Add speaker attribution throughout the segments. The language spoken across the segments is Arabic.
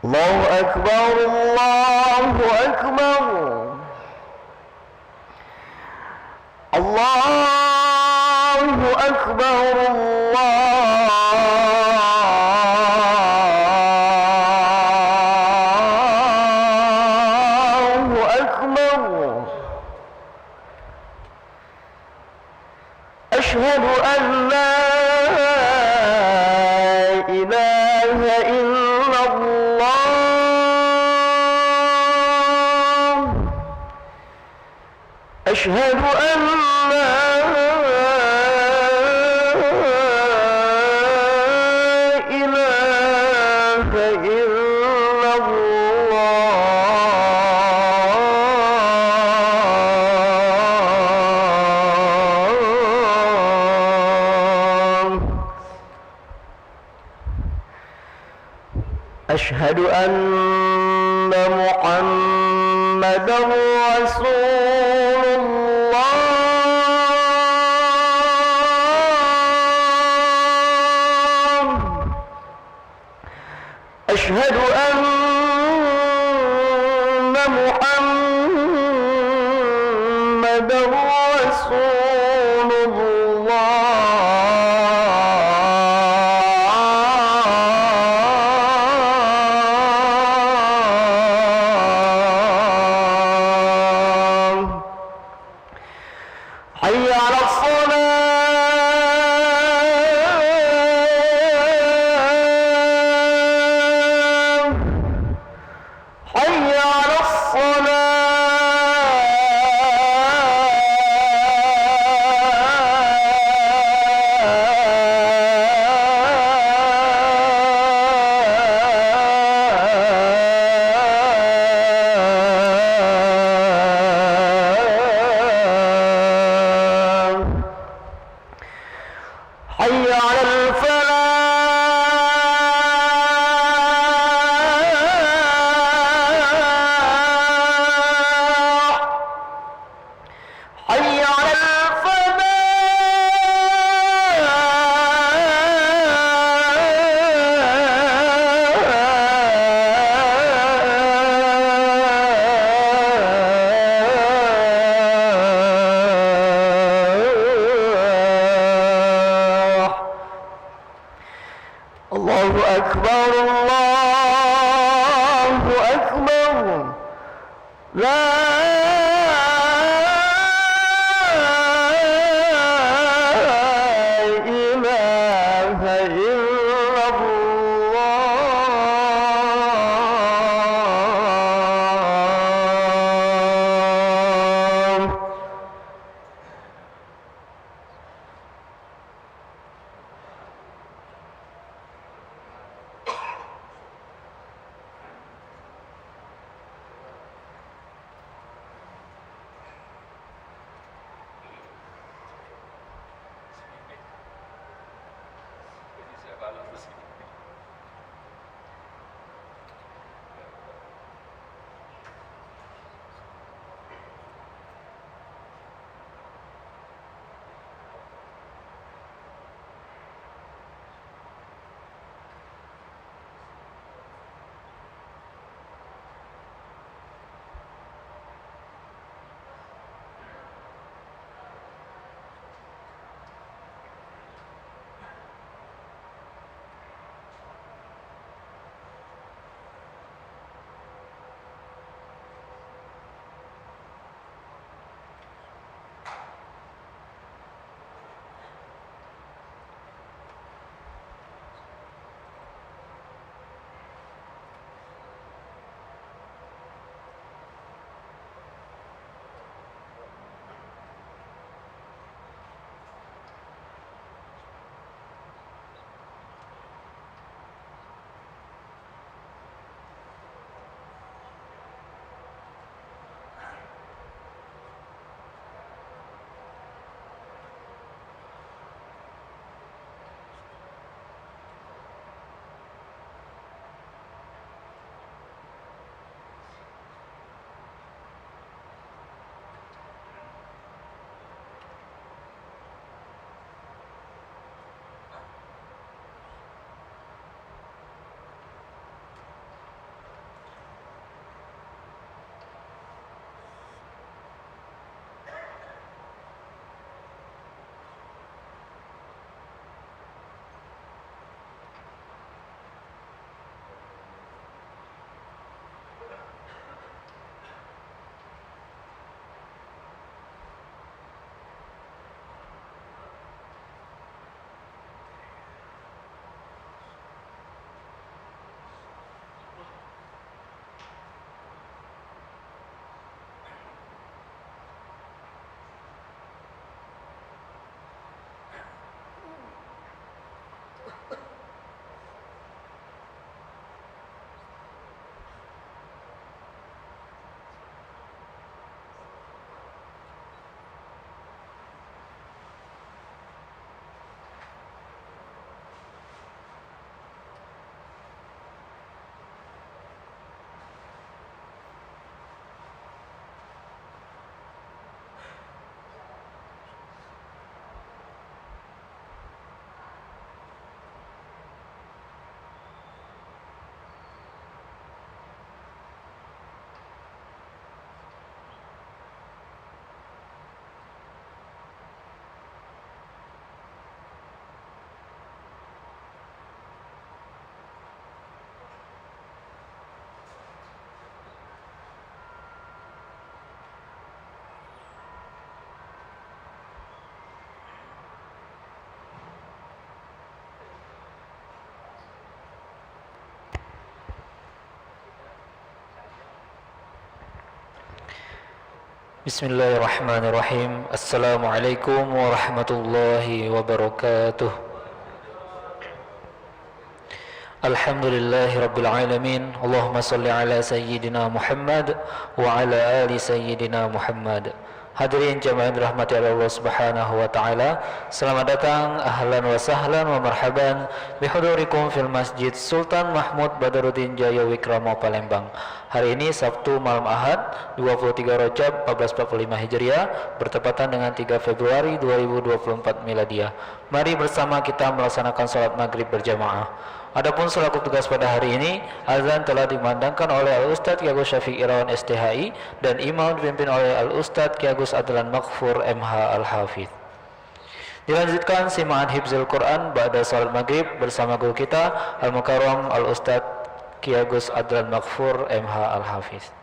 Speaker 1: الله أكبر الله أكبر الله أكبر الله أكبر أشهد أن لا إله إلا الله أشهد أن لا إله إلا الله أشهد أن محمدًا رسول الله أشهد أن محمدًا رسول الله حي على الصلاة حي على الصلاة حي على الفلاح حي على الفلاح الله أكبر الله أكبر لا إله إلا الله
Speaker 2: Bismillahirrahmanirrahim. Assalamualaikum warahmatullahi wabarakatuh. Alhamdulillahi rabbil alamin. Allahumma salli ala sayyidina Muhammad wa ala ali sayyidina Muhammad. Hadirin jamaah dirahmati Allah Subhanahu wa taala. Selamat datang, ahlan wa sahlan wa marhaban bihudurikum fil Masjid Sultan Mahmud Badaruddin Jaya Wikrama Palembang. Hari ini Sabtu malam Ahad 23 Rajab 1445 Hijriah bertepatan dengan 3 Februari 2024 Miladiah. Mari bersama kita melaksanakan salat maghrib berjamaah. Adapun selaku tugas pada hari ini, azan telah dimandangkan oleh Al-Ustadz Ki Agus Syafiq Irawan STHI dan imam dipimpin oleh Al-Ustadz Ki Agus Adlan Maghfur MH Al-Hafidh. Dilanjutkan simaan Hifzul Quran ba'da salat maghrib bersama guru kita Al-Mukarram Al-Ustadz Ki Agus Adlan Maghfur MH Al-Hafidh.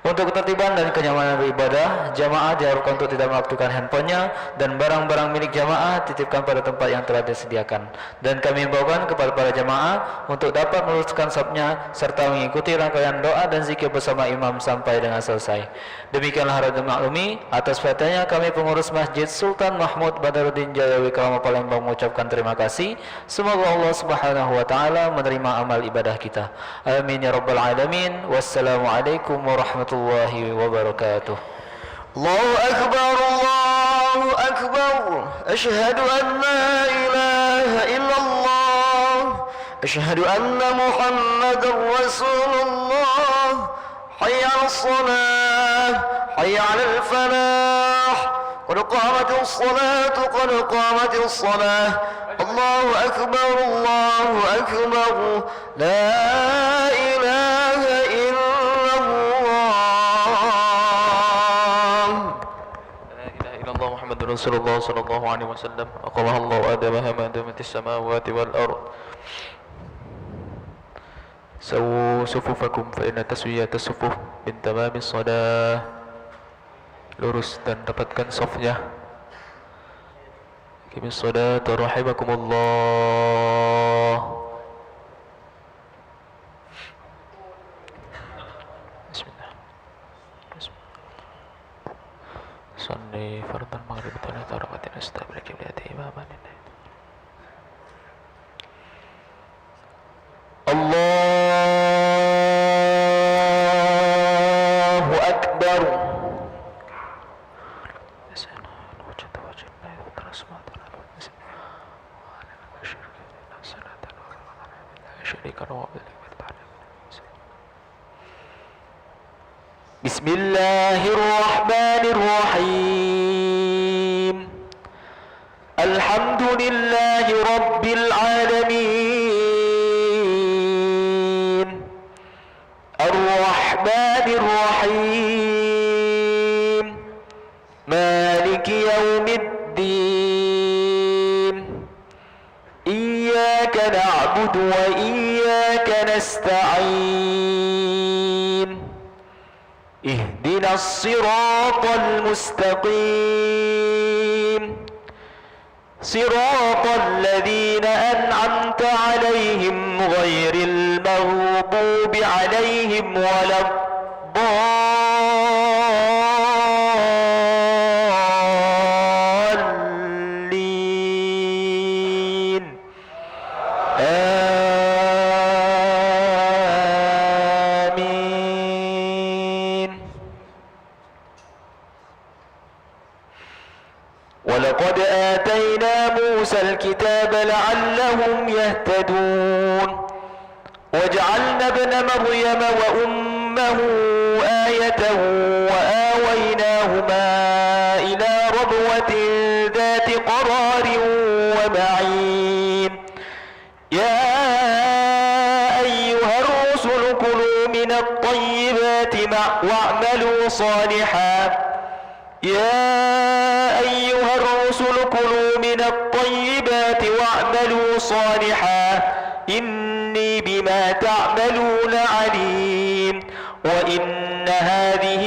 Speaker 2: Untuk ketertiban dan kenyamanan beribadah, jamaah diharapkan untuk tidak mengaktifkan handphonenya dan barang-barang milik jamaah titipkan pada tempat yang telah disediakan. Dan kami himbaukan kepada para jamaah untuk dapat meluruskan safnya serta mengikuti rangkaian doa dan zikir bersama imam sampai dengan selesai. Demikianlah harap dimaklumi, atas perhatiannya kami pengurus Masjid Sultan Mahmud Badaruddin Jaya Wikrama Palembang mengucapkan terima kasih. Semoga Allah Subhanahu wa taala menerima amal ibadah kita. Amin ya rabbal alamin. Wassalamualaikum warahmatullahi wabarakatuh.
Speaker 1: Allahu Akbar, Allahu Akbar. Asyhadu an la ilaha illallah. Asyhadu anna Muhammadar Rasulullah. Hayya 'alas salah, hayya 'alal falah. Qad qamatis salatu, qad qamatis salah. Allahu Akbar, Allahu Akbar. La ilaha
Speaker 3: Rasulullah sallallahu alaihi wasallam. Aqamaha Allahu adamaha ma damatis samawati wal ard. Sawu sufufakum fa inna taswiyata sufuf min tamamis salah. Lurus dan dapatkan safnya. Qimis salat rahimakumullah. Sunni fardhan maghrib tala tarakatin astabil qiblati imaman.
Speaker 1: Allahu Akbar. Bismillahirrahmanirrahim. Alhamdulillahi rabbil alamin. Ar-Rahmanir Rahim. Maliki yaumiddin. Iyyaka na'budu wa iyyaka nasta'in. اهدنا الصراط المستقيم صراط الذين أنعمت عليهم غير المغضوب عليهم ولا الضالين. ولقد آتينا موسى الكتاب لعلهم يهتدون وجعلنا ابن مريم وأمه آية وآويناهما إلى ربوة ذات قرار ومعين. يا أيها الرسل كلوا من الطيبات واعملوا صالحا. يا أيها الرسل كلوا من الطيبات واعملوا صالحا إني بما تعملون عليم. وإن هذه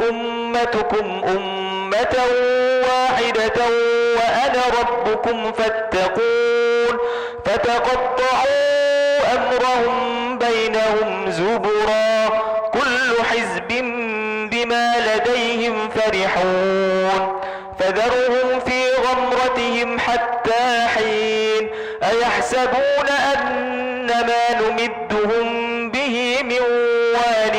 Speaker 1: أمتكم أمة واحدة وأنا ربكم فاتقون. فتقطعوا أمرهم بينهم زبرا كل حزب بما لديهم فرحون فذرهم في غمرتهم حتى حين أيحسبون أن ما نمدهم به من وال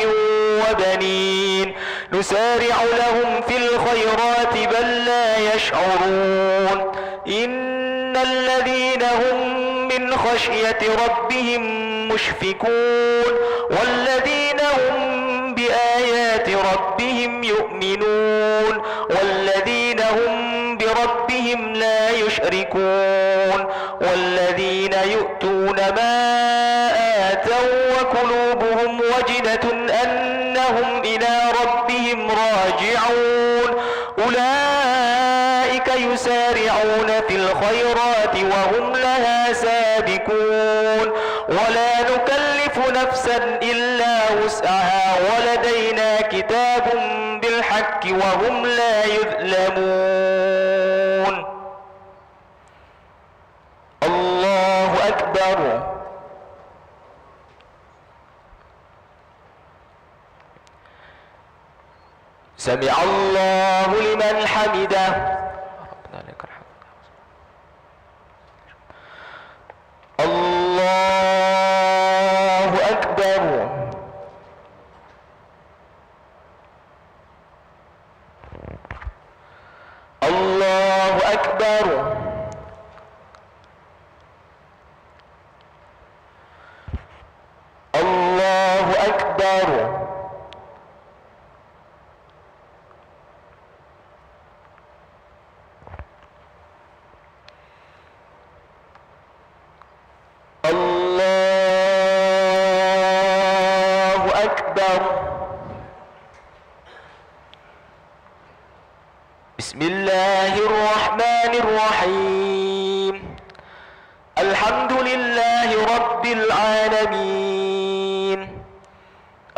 Speaker 1: وبنين نسارع لهم في الخيرات بل لا يشعرون إن الذين هم من خشية ربهم مشفكون والذين هم بآيات ربهم يؤمنون والذين هم بربهم لا يشركون والذين يؤتون ما آتوا وقلوبهم وجنة أنهم إلى ربهم راجعون أولئك يسارعون في الخيرات وهم لها سابقون ولا نكلف نفسا إلا وسعها ولدينا كتاب بالحق وهم لا يظلمون. الله أكبر. سمع الله لمن حمده. الله أكبر. الله أكبر. الله أكبر. الله أكبر. بسم الله الرحمن الرحيم. الحمد لله رب العالمين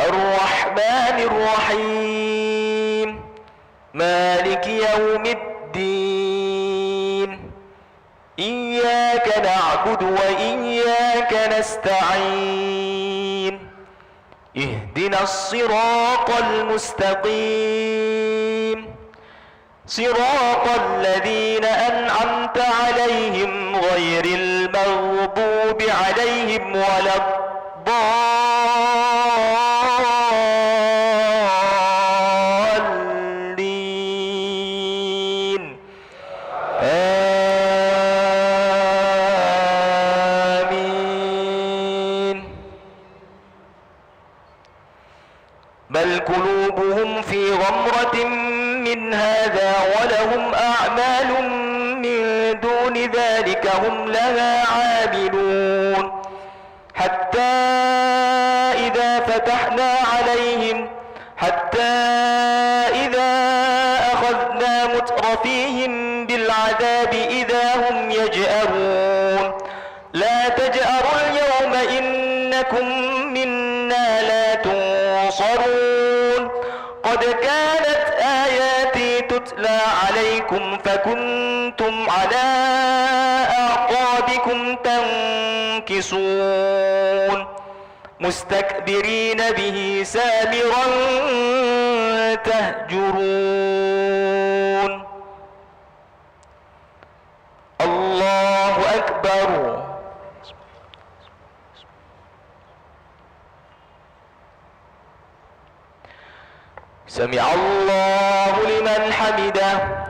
Speaker 1: الرحمن الرحيم مالك يوم الدين إياك نعبد وإياك نستعين اهدنا الصراط المستقيم صراط الذين أنعمت عليهم غير المغضوب عليهم ولا الضالين آمين. بل قلوبهم في غمرة من هذا ولهم أعمال من دون ذلك هم لها عاملون حتى إذا أخذنا مترفيهم بالعذاب إذا هم يجأرون لا تجأروا اليوم إنكم منا لا تنصرون قد كانت آياتي تتلى عليكم فكنتم على أعقابكم تنكصون مستكبرين به سامرا تهجرون. الله أكبر. سمع الله لمن حمده.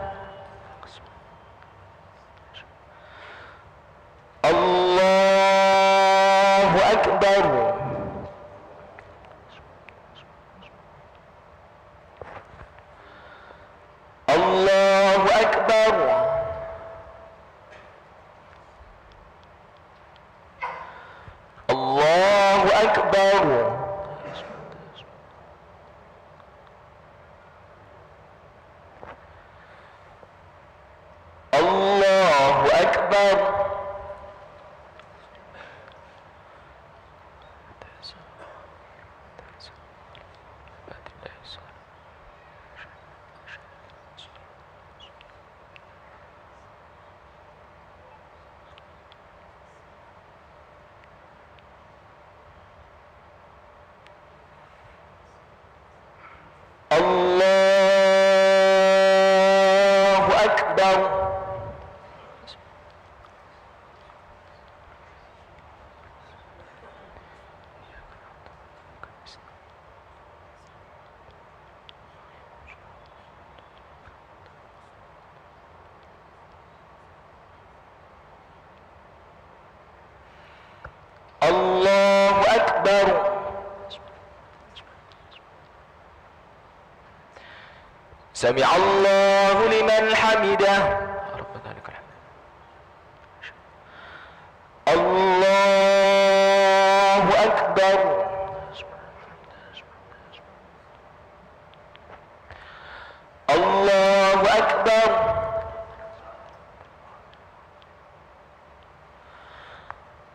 Speaker 1: الله أكبر. الله أكبر. الله أكبر. الله أكبر. الله أكبر الله أكبر سمع الله لمن حمده
Speaker 3: ربنا لك الحمد.
Speaker 1: الله أكبر الله أكبر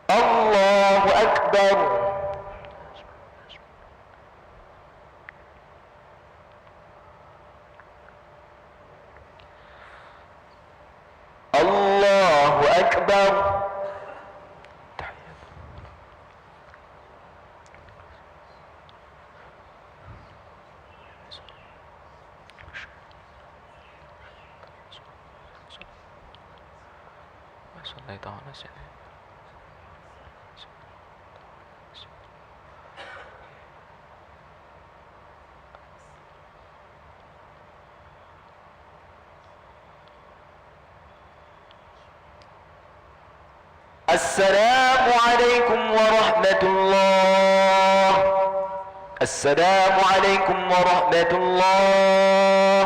Speaker 1: الله أكبر الله أكبر
Speaker 3: صليت على سيدنا
Speaker 1: السلام عليكم ورحمة الله السلام عليكم ورحمة الله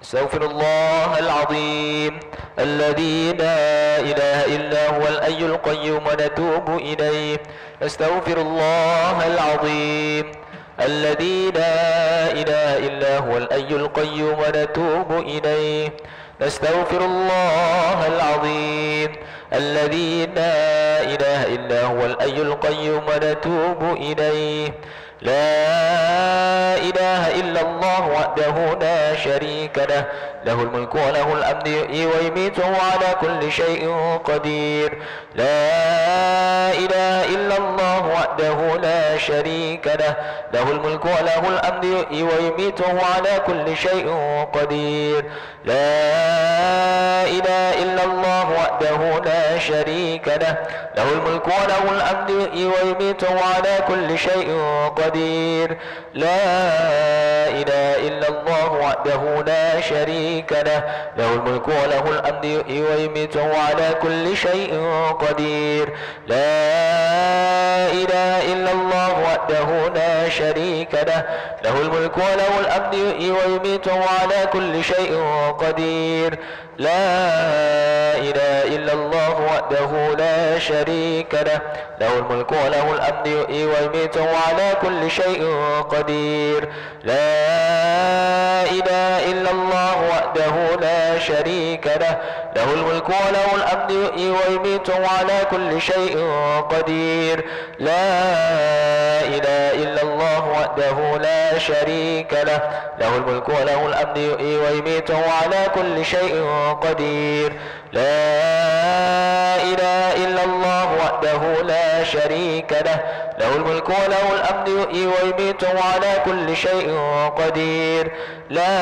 Speaker 1: استغفر الله العظيم الذي لا إله إلا هو الحي القيوم ونتوب إليه استغفر الله العظيم الذي لا إله إلا هو الحي القيوم ونتوب إليه نستغفر الله العظيم الذي لا إله إلا هو الحي القيوم ونتوب إليه لا إله إلا الله وحده لا شريك له له الملك وله الحمد يحيي ويميت وهو على كل شيء قدير لا إله إلا الله وحده لا شريك له له الملك وله الحمد يحيي ويميت وهو على كل شيء قدير لا إله إلا الله وحده لا شريك له له الملك وله الحمد يحيي ويميت وهو على كل شيء قدير لا إله إلا الله وحده لا شريك له له الملك وله الحمد يحيي ويميت وهو على كل شيء قدير لا إله إلا الله وحده لا شريك له له الملك وله الحمد يحيي ويميت وهو على كل شيء قدير لا إله إلا الله وحده لا شريك له له الملك وله الحمد يحيي ويميت وهو على كل شيء قدير لا إله إلا الله وحده لا شريك له له الملك وله الحمد يحيي ويميت وهو على كل شيء قدير لا إله إلا الله وحده لا شريك له له الملك وله الحمد يحيي ويميت وهو على كل شيء قدير لا إله إلا الله وحده لا شريك له له الملك وله الحمد يحيي ويميت وهو على كل شيء قدير لا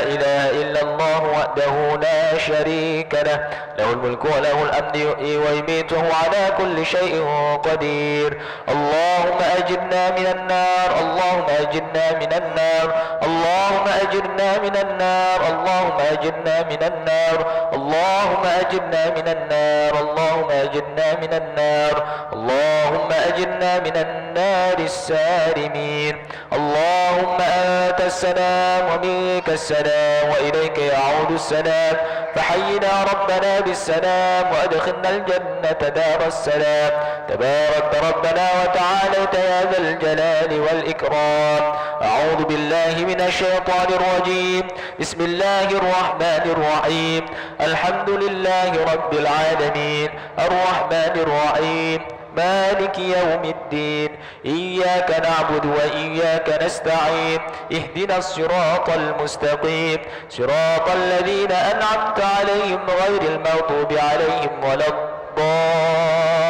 Speaker 1: إله إلا الله وحده لا شريك له له الملك وله الحمد يحيي ويميت وهو على كل شيء قدير اللهم أجرنا من النار اللهم أجرنا من النار اللهم أجرنا من النار اللهم أجرنا من النار اللهم أجرنا من النار اللهم أجرنا من النار اللهم أجرنا من النار السالمين اللهم أنت السلام ومنك السلام وإليك يعود السلام فحينا ربنا بالسلام وأدخلنا الجنة دار السلام تبارك ربنا وتعاليت يا ذا الجلال والإكرام أعوذ بالله من الشيطان الرجيم بسم الله الرحمن الرحيم الحمد لله رب العالمين الرحمن الرحيم مالك يوم الدين إياك نعبد وإياك نستعين اهدنا الصراط المستقيم صراط الذين أنعمت عليهم غير المغضوب عليهم ولا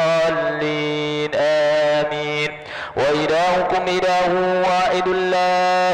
Speaker 1: الضالين آمين وإلهكم إله واحد لا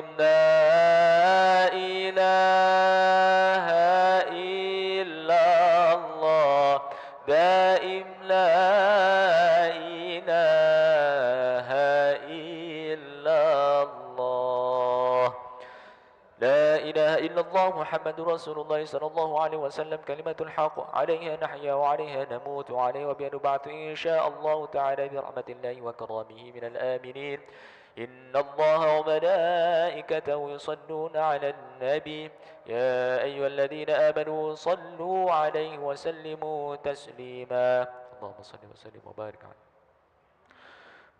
Speaker 1: دائم لا إله إلا الله دائم لا إله إلا الله لا إله إلا الله محمد رسول الله صلى الله عليه وسلم كلمة الحق عليها نحيا وعليها نموت وعليها وبها نبعث إن شاء الله تعالى برحمة الله وكرامه من الآمنين إن الله وملائكته يصلون على النبي يا أيها الذين آمنوا صلوا عليه وسلموا تسليما اللهم صل وسلم وبارك عليه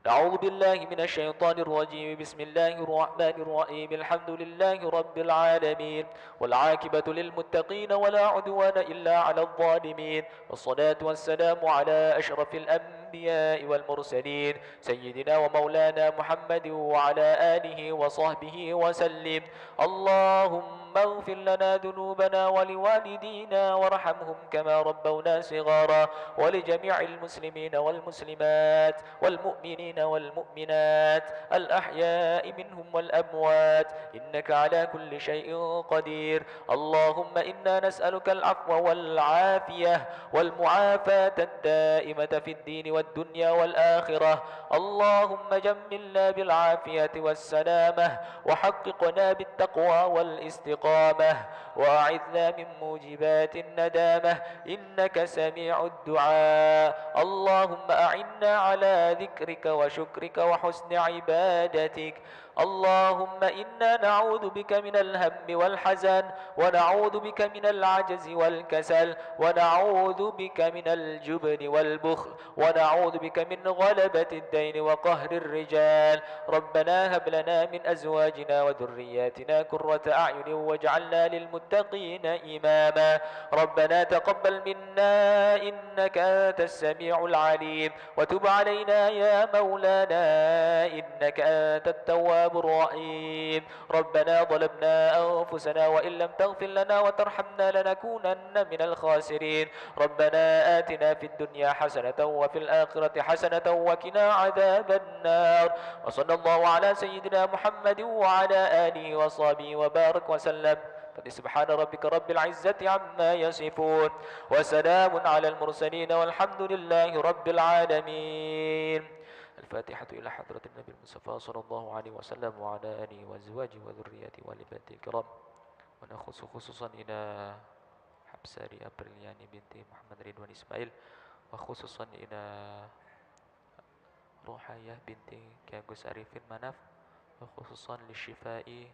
Speaker 1: نعوذ بالله من الشيطان الرجيم بسم الله الرحمن الرحيم الحمد لله رب العالمين والعاقبة للمتقين ولا عدوان إلا على الظالمين والصلاة والسلام على أشرف الأنبياء والمرسلين سيدنا ومولانا محمد وعلى آله وصحبه وسلم اللهم اغفر لنا ذنوبنا ولوالدينا وارحمهم كما ربونا صغارا ولجميع المسلمين والمسلمات والمؤمنين والمؤمنات الأحياء منهم والأموات إنك على كل شيء قدير اللهم إنا نسألك العفو والعافية والمعافاة الدائمة في الدين والدنيا والآخرة اللهم جملنا بالعافية والسلامة وحققنا بالتقوى والاستقامة وأعذنا من موجبات الندامة إنك سميع الدعاء اللهم أعنا على ذكرك وشكرك وحسن عبادتك اللهم إنا نعوذ بك من الهم والحزن ونعوذ بك من العجز والكسل ونعوذ بك من الجبن والبخل ونعوذ بك من غلبة الدين وقهر الرجال ربنا هب لنا من أزواجنا وذرياتنا قرة أعين واجعلنا للمتقين إماما ربنا تقبل منا إنك أنت السميع العليم وتب علينا يا مولانا إنك أنت التواب الرحيم ربنا ظلمنا أنفسنا وإن لم تغفر لنا وترحمنا لنكونن من الخاسرين ربنا آتنا في الدنيا حسنة وفي الآخرة حسنة وقنا عذاب النار وصلى الله على سيدنا محمد وعلى آله وصحبه وبارك وسلم فسبحان ربك رب العزة عما يصفون وسلام على المرسلين والحمد لله رب العالمين الفاتحة إلى حضرة النبي المصطفى صلى الله عليه وسلم وعلى آله وأزواجه وذريته والبيت الكرام ونخص خصوصا إلى حبساري أبريلياني بنت محمد رضوان إسماعيل وخصوصا إلى روحاية بنت كاغوس أريف المناف وخصوصا للشفاء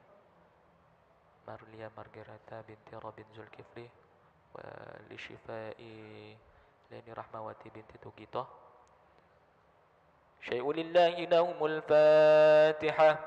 Speaker 1: مارليا مارغريتا بنت رابين زلكفلي ولشفاء ليني رحمواتي بنت توغيتو شيء لله لهم الفاتحة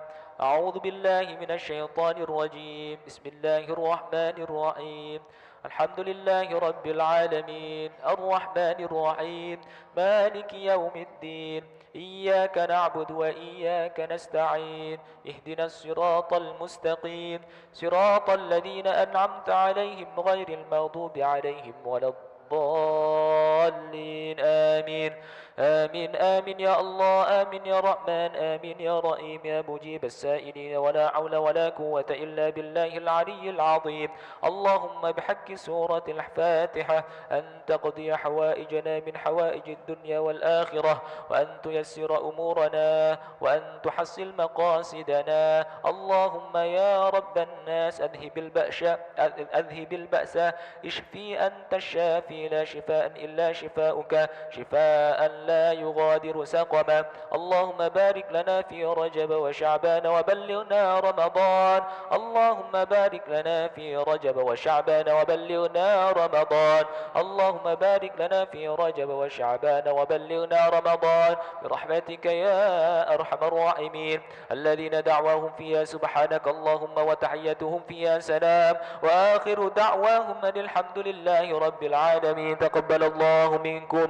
Speaker 1: أعوذ بالله من الشيطان الرجيم بسم الله الرحمن الرحيم الحمد لله رب العالمين الرحمن الرحيم مالك يوم الدين إياك نعبد وإياك نستعين اهدنا الصراط المستقيم صراط الذين أنعمت عليهم غير المغضوب عليهم ولا الضالين آمين آمين آمين يا الله آمين يا رحمن آمين يا رحيم يا مجيب السائلين ولا حول ولا قوة إلا بالله العلي العظيم اللهم بحق سورة الفاتحة أن تقضي حوائجنا من حوائج الدنيا والآخرة وأن تيسر أمورنا وأن تحصل مقاصدنا اللهم يا رب الناس أذهب البأس اشفي أنت الشافي لا شفاء إلا شفاؤك شفاء لا يغادر سقما اللهم بارك لنا في رجب وشعبان وبلغنا رمضان اللهم بارك لنا في رجب وشعبان وبلغنا رمضان اللهم بارك لنا في رجب وشعبان وبلغنا رمضان برحمتك يا أرحم الراحمين الذين دعواهم فيها سبحانك اللهم وتحيتهم فيها سلام وآخر دعواهم أن الحمد لله رب العالمين تقبل الله منكم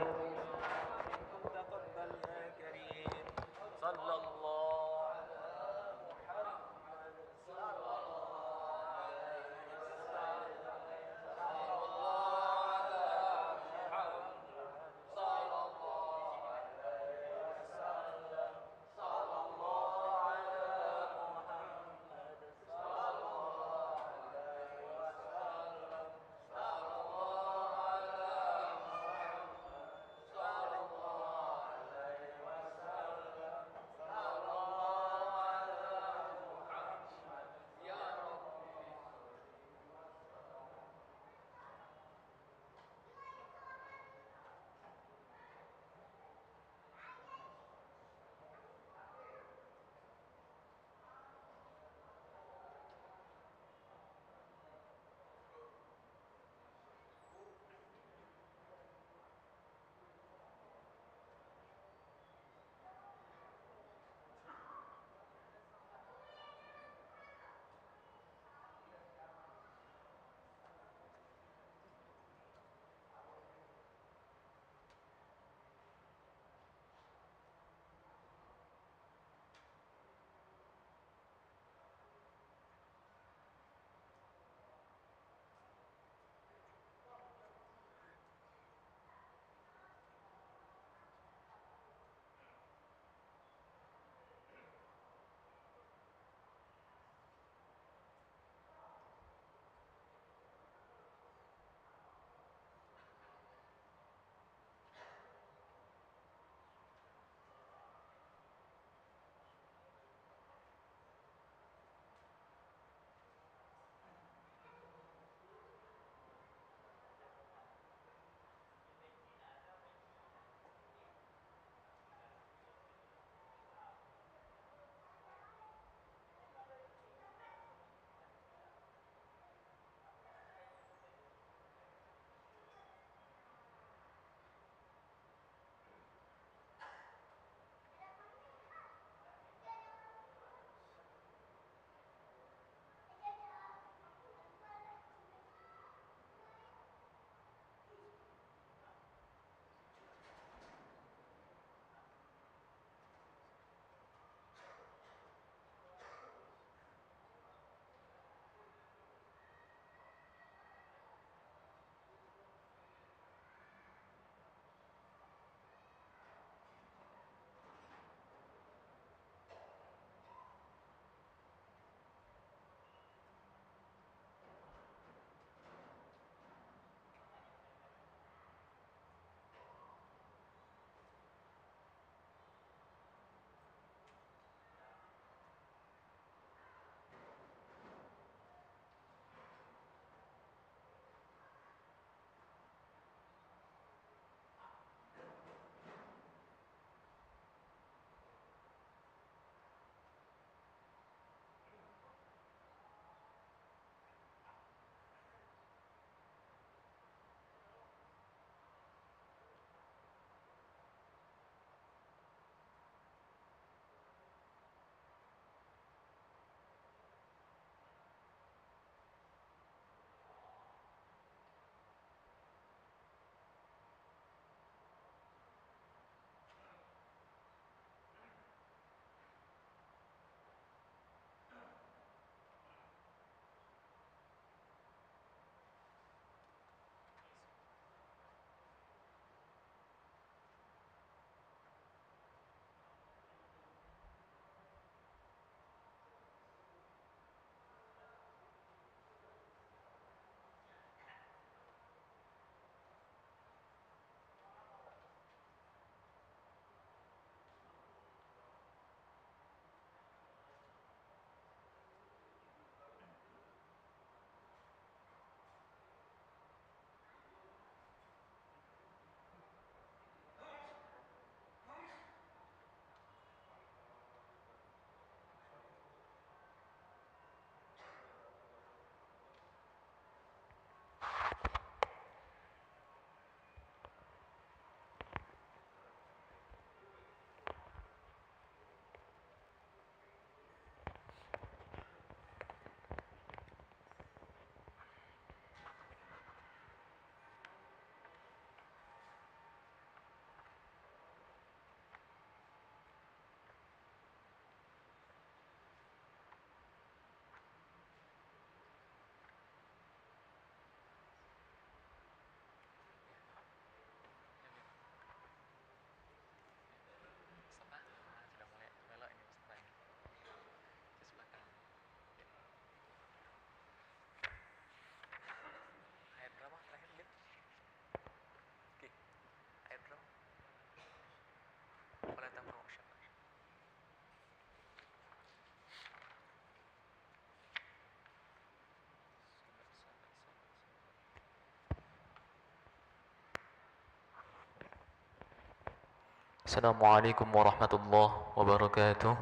Speaker 3: Assalamualaikum warahmatullahi wabarakatuh.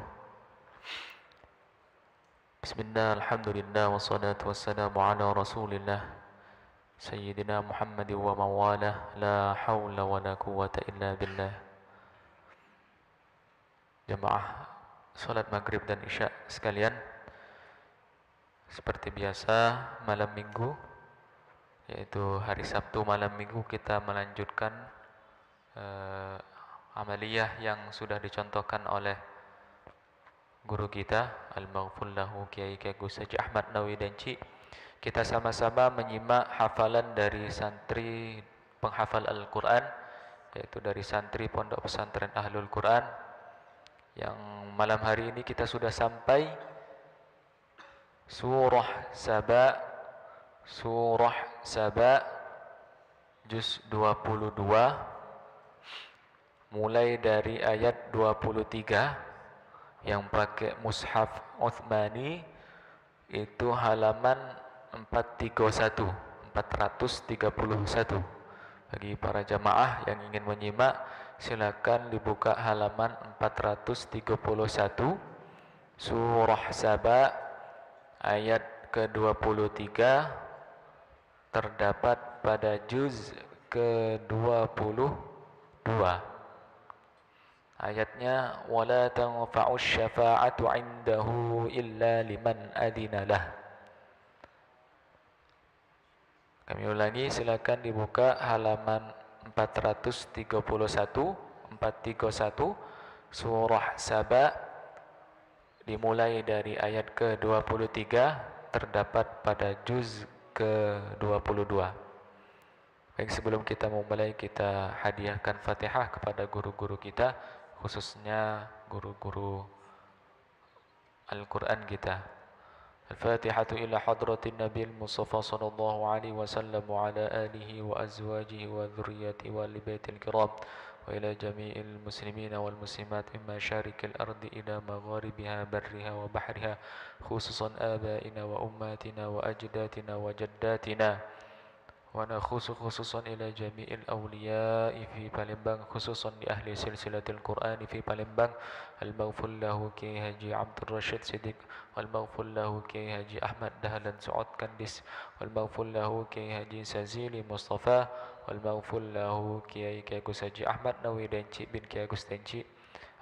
Speaker 3: Bismillah, alhamdulillah, wassalatu wassalamu ala rasulillah Sayyidina Muhammad wa mawalah. La hawla wa la quwwata illa billah. Jamaah salat maghrib dan isya sekalian, seperti biasa malam minggu, yaitu hari Sabtu malam minggu, kita melanjutkan amaliyah yang sudah dicontohkan oleh guru kita Al-Maghfur lahu Kiai Gus Haji Ahmad Nawawi Danci. Kita sama-sama menyimak hafalan dari santri penghafal Al-Quran, yaitu dari santri Pondok Pesantren Ahlul Quran, yang malam hari ini kita sudah sampai surah Saba juz 22, mulai dari ayat 23 yang pakai mushaf Uthmani, itu halaman 431. Bagi para jamaah yang ingin menyimak, silakan dibuka halaman 431 surah Saba ayat ke-23, terdapat pada juz ke-22. Ayatnya, wala tanfa'u syafa'atu 'indahu illa liman adina lah. Kami ulangi, silakan dibuka halaman 431 surah Saba, dimulai dari ayat ke-23, terdapat pada juz ke-22. Baik, sebelum kita memulai, kita hadiahkan Fatihah kepada guru-guru kita, khususnya guru-guru Al-Quran kita. Al-Fatihatu ila hadratin Nabi Mustafa sallallahu alaihi wasallam wa ala alihi wa azwajihi wa dhurriyyati wa li baitil kiram wa ila jami'il muslimina wal muslimat mimma syarikil ardi ila magharibiha barriha wa bahriha, khususan abaina wa ummatina wa ajdatina wa jaddatina, wa nakhusu khususan ila jami'il awliya'i fi Palembang, khususan di ahli silsilatil Qur'ani fi Palembang, al-maghfur lahu Kiai Haji Abdul Rashid Siddiq, wal-maghfur lahu Kiai Haji Ahmad Dahlan Su'ad Kandis, wal-maghfur lahu Kiai Haji Sazili Mustafa, wal-maghfur lahu Kiai Gus Haji Ahmad Nawawi Danci bin Kiai Gus Danci,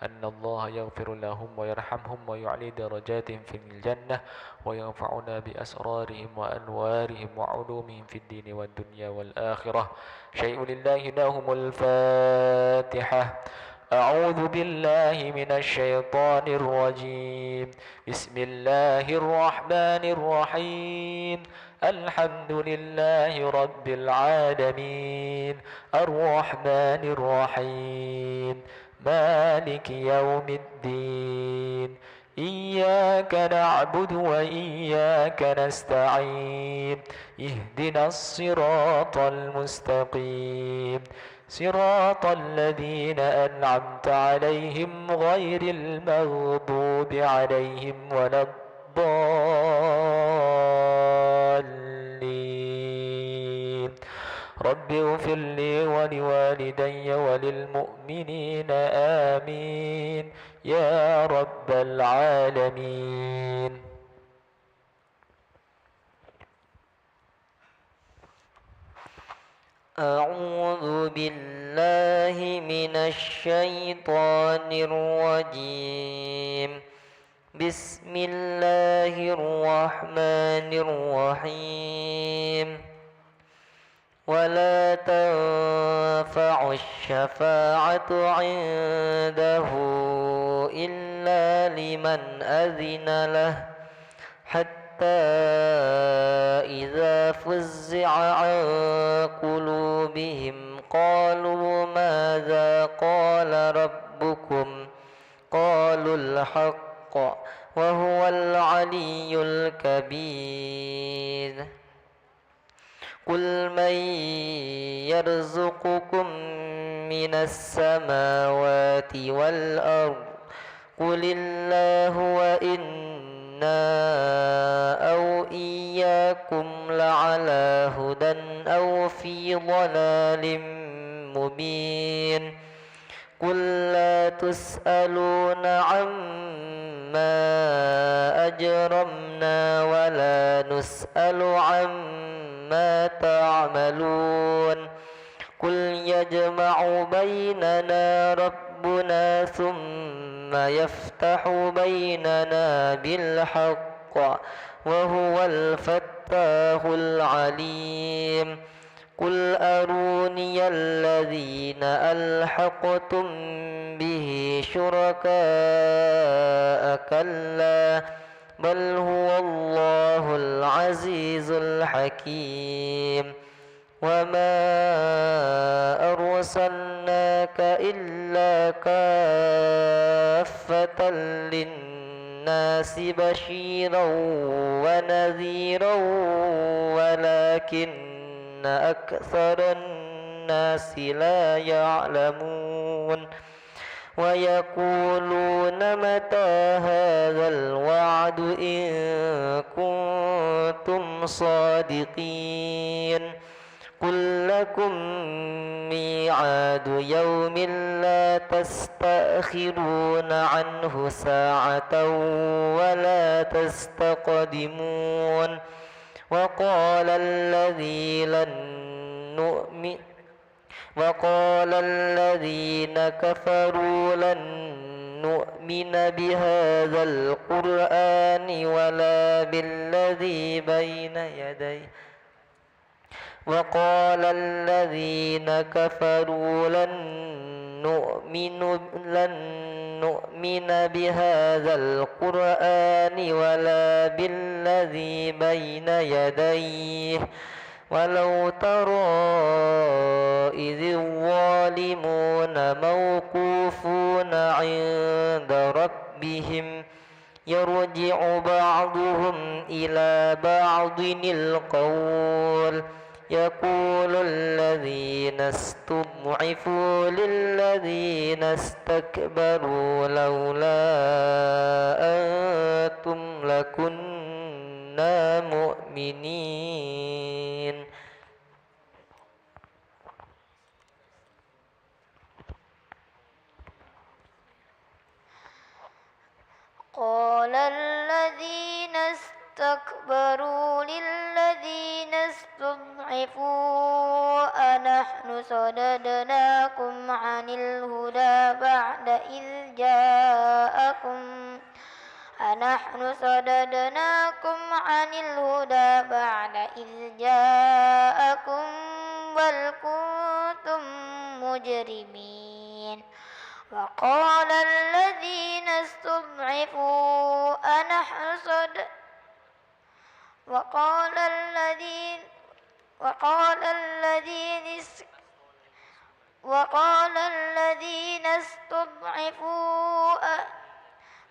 Speaker 3: anna Allah yaghfiru lahum wa yarhamhum wa yu'li darajatihim fil jannah wa yanfa'una bi asrarihim wa anwarihim wa ulumihim fid din wad dunya wal akhirah. Syai'un lillahi lahumul Fatihah. A'udzu billahi minasy syaithanir rajim. Bismillahirrahmanirrahim. Alhamdulillahi rabbil alamin. Ar-Rahmanir Rahim. مالك يوم الدين. إياك نعبد وإياك نستعين. اهدنا الصراط المستقيم. صراط الذين أنعمت عليهم غير المغضوب عليهم ولا الضالين. رب اغفر لي ولوالدي وللمؤمنين آمين يا رب العالمين.
Speaker 4: أعوذ بالله من الشيطان الرجيم. بسم الله الرحمن الرحيم. ولا تنفع الشفاعة عنده إلا لمن أذن له، حتى إذا فزع عن قلوبهم قالوا ماذا قال ربكم؟ قالوا الحق وهو العلي الكبير. قل من يرزقكم من السماوات والأرض؟ قل الله وإنا أو إياكم لعلى هدى أو في ضلال مبين. قل لا تسألون عما أجرمنا ولا نسأل عما تعملون قل يجمع بيننا ربنا ثم يفتح بيننا بالحق وهو الفتاح العليم قل أروني الذين ألحقتم به شركاء كلا بل هو الله العزيز الحكيم وما أرسلناك إلا كافة للناس بشيرا ونذيرا ولكن أكثر الناس لا يعلمون ويقولون متى هذا الوعد إن كنتم صادقين قل لكم ميعاد يوم لا تستأخرون عنه ساعة ولا تستقدمون وقال الذين كفروا لن نؤمن بهذا القرآن ولا بالذي بين يديه وقال الذين كفروا لن نؤمن بهذا القرآن ولا بالذي بين يديه ولو ترى إذ الظالمون موقوفون عند ربهم يرجع بعضهم إلى بعض القول يقول الذين استضعفوا للذين استكبروا لولا أنتم لكنا مؤمنين
Speaker 5: قال الذين استكبروا للذين استضعفوا أنحن صددناكم عن الهدى بعد إذ جاءكم بل كنتم مجرمين وقال الذين استضعفوا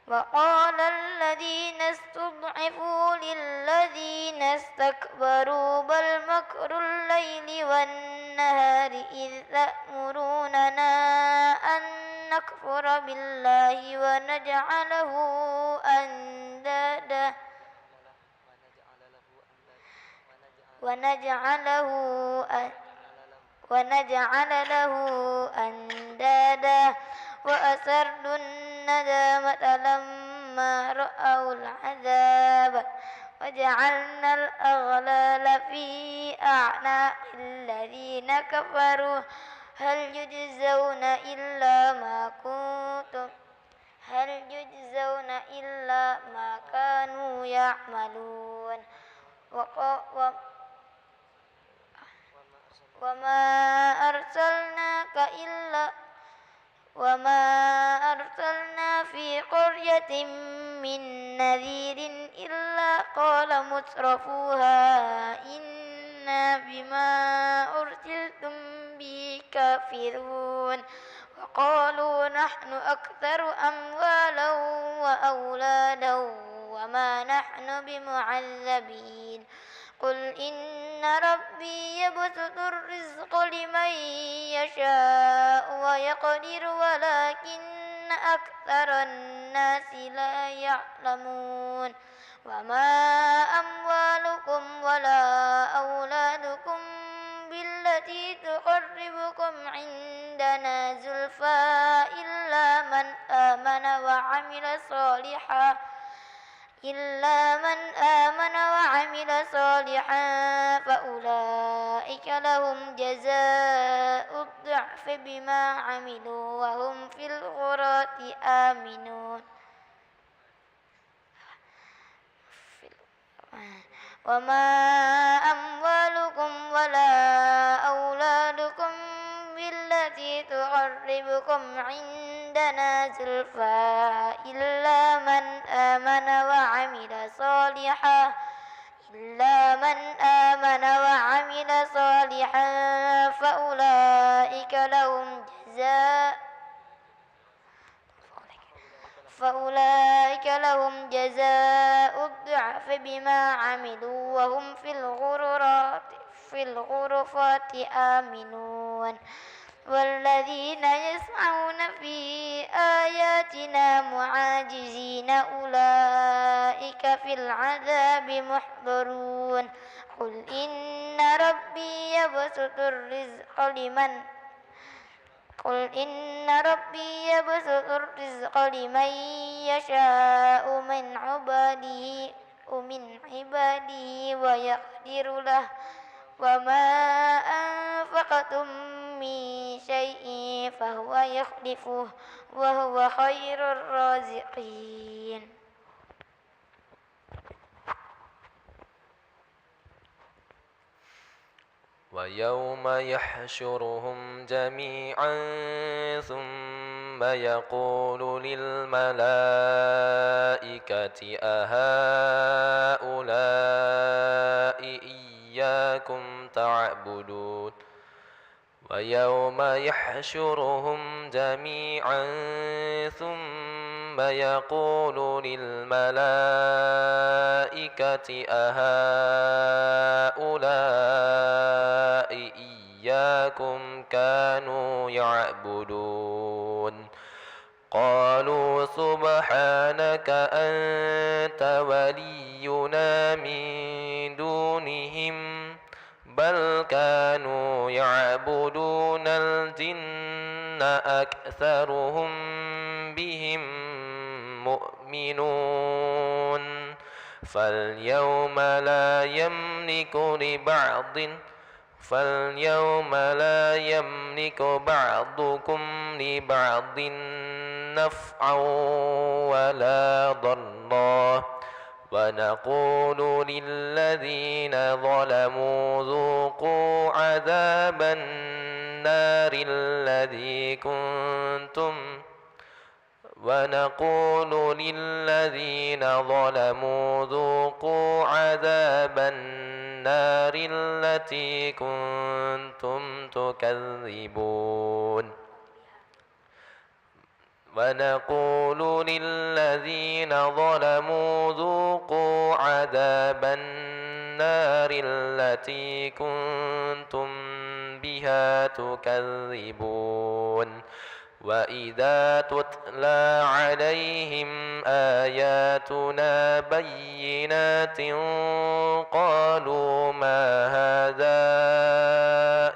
Speaker 5: وقال الذين استضعفوا للذين استكبروا بل مكر الليل والنهار إذ تأمروننا أن نكفر بالله ونجعل له أندادا وأسروا الندامة لما رأوا العذاب وجعلنا الأغلال في أعناق الذين كفروا هل يجزون إلا ما كانوا يعملون وما أرسلنا في قرية من نذير إلا قال مترفوها إنا بما أرسلتم به كافرون وقالوا نحن أكثر أموالا وأولادا وما نحن بمعذبين قل إن ربي يبسط الرزق لمن يشاء ويقدر ولكن أكثر الناس لا يعلمون وما أموالكم ولا أولادكم بالتي تقربكم عندنا زلفى وعمل صالحا فأولئك لهم جزاء الضعف بما عملوا وهم في الغرفات آمنون وما أموالكم ولا أولادكم بالتي تقربكم عندنا زلفى إلا من آمن وعمل صالحا فأولئك لهم جزاء الضعف بما عملوا وهم في الغرفات آمنون والذين يسعون في آياتنا معاجزين أولئك في العذاب محضرون قل إن ربي يبسط الرزق لمن يشاء من عباده ويقدر له وما أنفقتم من شيء فهو يخلفه وهو خير الرازقين
Speaker 4: ويوم يحشرهم جميعا ثم يقول للملائكة أهؤلاء إياكم تعبدون ويوم يحشرهم جميعا ثم يقول للملائكة أهؤلاء إياكم كانوا يعبدون قالوا سبحانك أنت ولينا من دونهم بل كانوا يعبدون الجن أكثرهم بهم مؤمنون فاليوم لا يملك بعضكم لبعض نفعا ولا ضرا ونقول للذين ظلموا ذوقوا عذاب النار التي كنتم تكذبون ونقول للذين ظلموا ذوقوا عذاب النار التي كنتم بها تكذبون وإذا تتلى عليهم آياتنا بينات قالوا ما هذا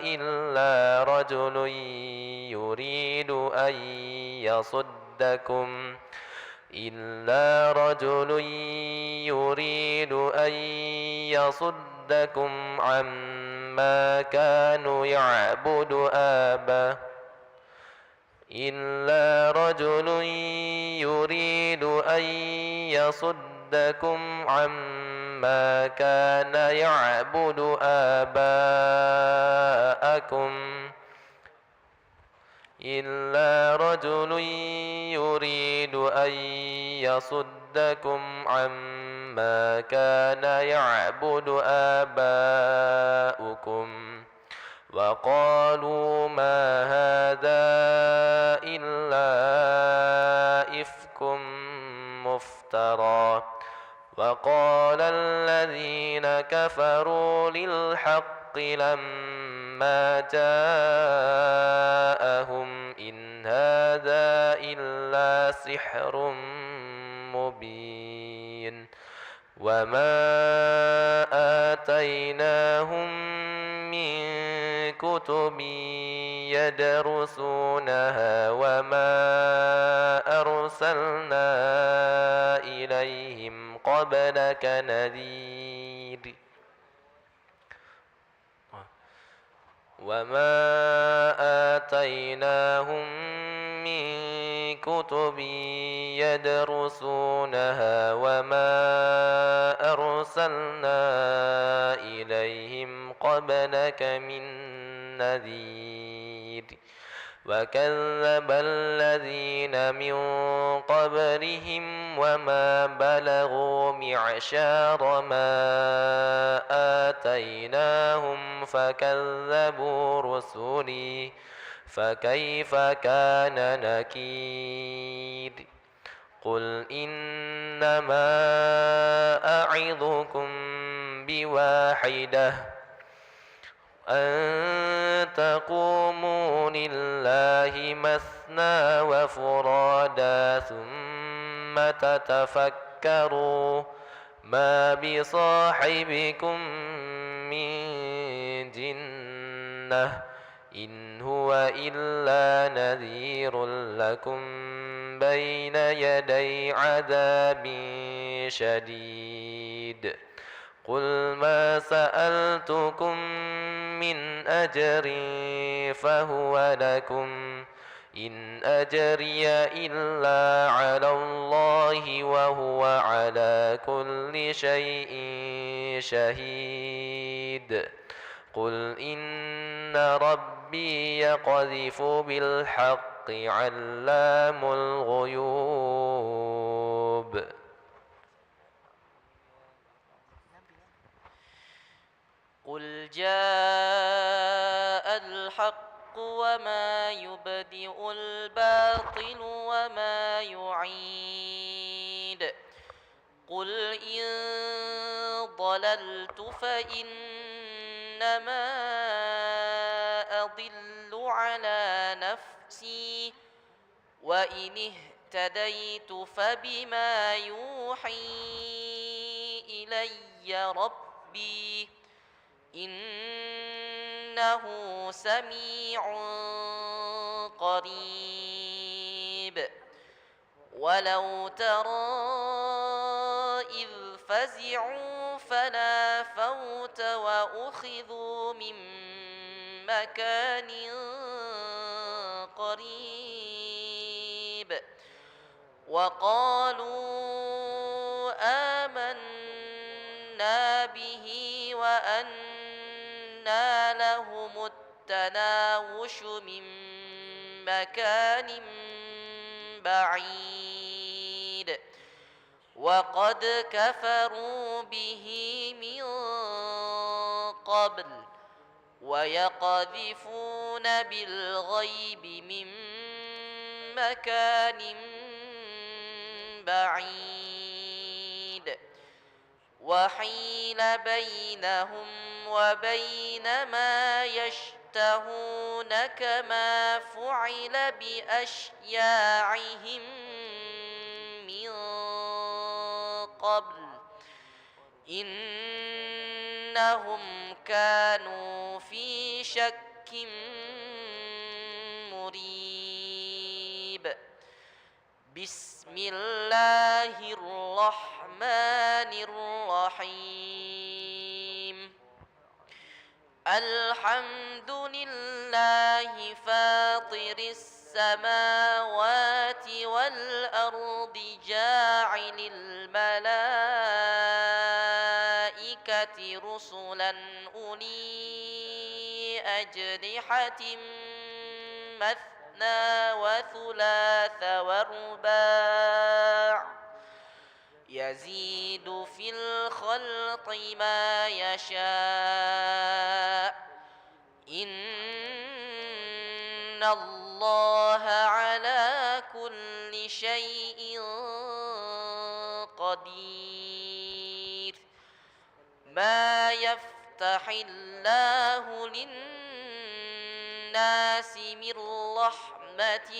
Speaker 4: إلا رجل يريد أن يصدكم عما كانوا يعبد آباؤكم وقالوا ما هذا إلا إفك مفترى وقال الذين كفروا للحق لما جاءهم إن هذا إلا سحر مبين وما آتيناهم من كتب يدرسونها وما أرسلنا إليهم قبلك نذير وما آتيناهم من كتب يدرسونها وما أرسلنا إليهم قبلك من نذير وكذب الذين من قبلهم وما بلغوا معشار ما آتيناهم فكذبوا رسلي فكيف كان نكير قل إنما أعظكم بواحدة أن تقوموا لله مثنى وفرادا ثم تتفكروا ما بصاحبكم من جنة إن هو إلا نذير لكم بين يدي عذاب شديد قل ما سألتكم من أجر فهو لكم إن أجري إلا على الله وهو على كل شيء شهيد قل إن ربي يقذف بالحق علام الغيوب
Speaker 6: قل جاء الحق وما يبدئ الباطل وما يعيد قل إن ضللت فإنما أضل على نفسي وإن اهتديت فبما يوحي إلي ربي إنه سميع قريب ولو ترى إذ فزعوا فلا فوت وأخذوا من مكان قريب وقالوا آمنا به وأنى لهم التناوش من مكان بعيد وقد كفروا به من قبل ويقذفون بالغيب من مكان بعيد وحيل بينهم وبين ما يشتهون كما فعل بأشياعهم من قبل إنهم كانوا في شك مريب بسم الله الرحمن الرحيم الحمد لله فاطر السماوات والأرض جاعل الملائكة رسلا أولي أجنحة مثنى وثلاث ورباع يزيد في الخلق ما يشاء إن الله على كل شيء قدير ما يفتح الله للناس من رحمة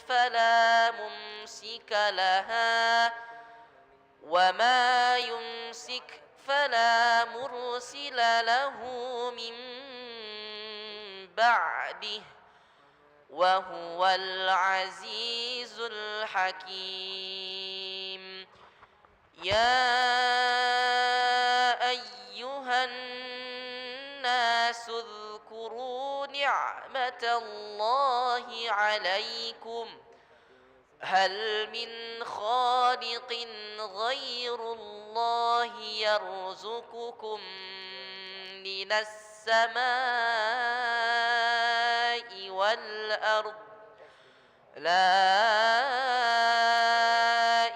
Speaker 6: فلا ممسك لها وما يمسك فلا مرسل له من بعده وهو العزيز الحكيم. يا أيها الناس اذكروا نعمة الله عليكم هل من خالق غير الله يرزقكم من السماء والأرض لا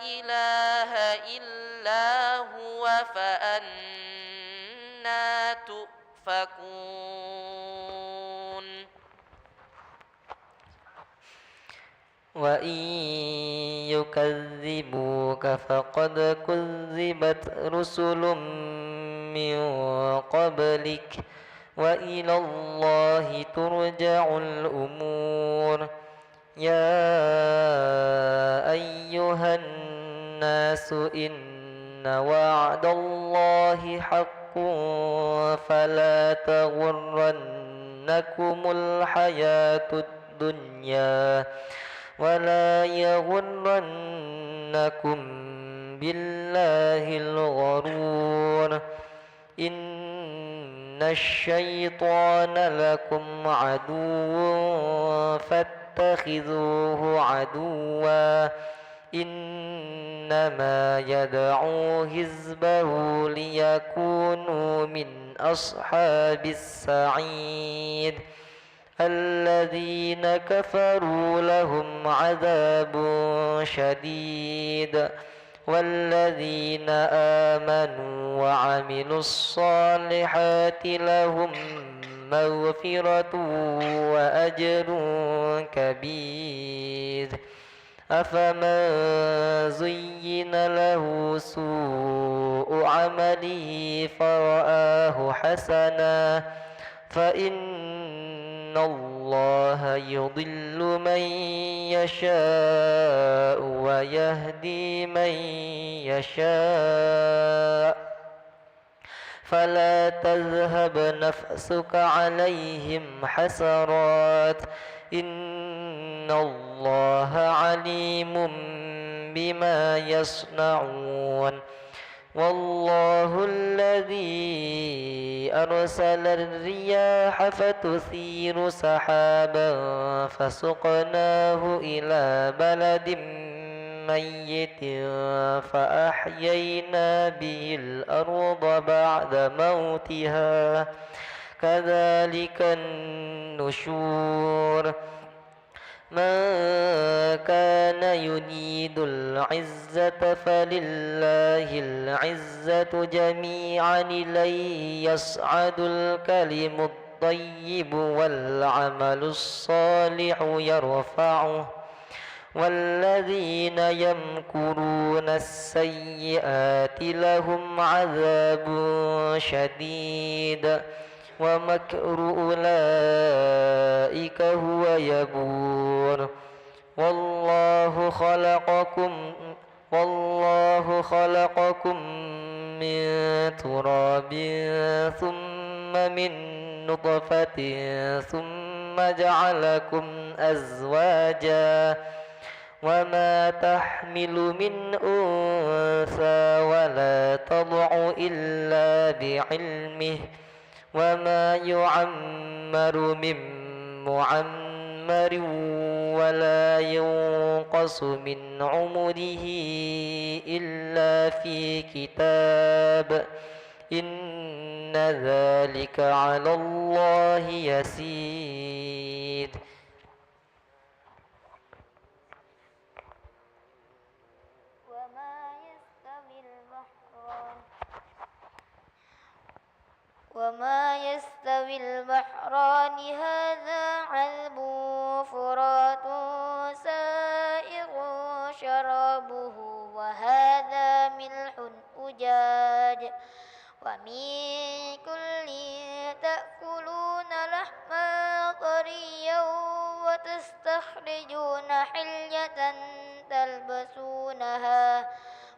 Speaker 6: إله إلا هو فأنا تؤفكون.
Speaker 7: وإن يكذبوك فقد كذبت رسل من قبلك وإلى الله ترجع الأمور. يا أيها الناس إن وعد الله حق فلا تغرنكم الحياة الدنيا ولا يغرنكم بالله الغرور. إن الشيطان لكم عدو فاتخذوه عدوا إنما يدعو حزبه ليكونوا من أصحاب السعير. الذين كفروا لهم عذاب شديد والذين آمنوا وعملوا الصالحات لهم مغفرة وأجر كبير. أفمن زين له سوء عمله فرآه حسنا فإن الله يضل من يشاء ويهدي من يشاء فلا تذهب نفسك عليهم حسرات إن الله عليم بما يصنعون. والله الذي أرسل الرياح فتثير سحابا فسقناه إلى بلد ميت فأحيينا به الأرض بعد موتها كذلك النشور. من كان يريد العزة فلله العزة جميعا إليه يصعد الكلم الطيب والعمل الصالح يرفعه والذين يمكرون السيئات لهم عذاب شديد ومكر أولئك هو يبور. والله خلقكم من تراب ثم من نطفة ثم جعلكم أزواجا وما تحمل من أنثى ولا تضع إلا بعلمه وما يعمر من معمر ولا ينقص من عمره إلا في كتاب إن ذلك على الله يسير.
Speaker 5: وما يستوي البحران هذا عذب فرات سائغ شرابه وهذا ملح أجاج ومن كل تأكلون لحما طريا وتستخرجون حلية تلبسونها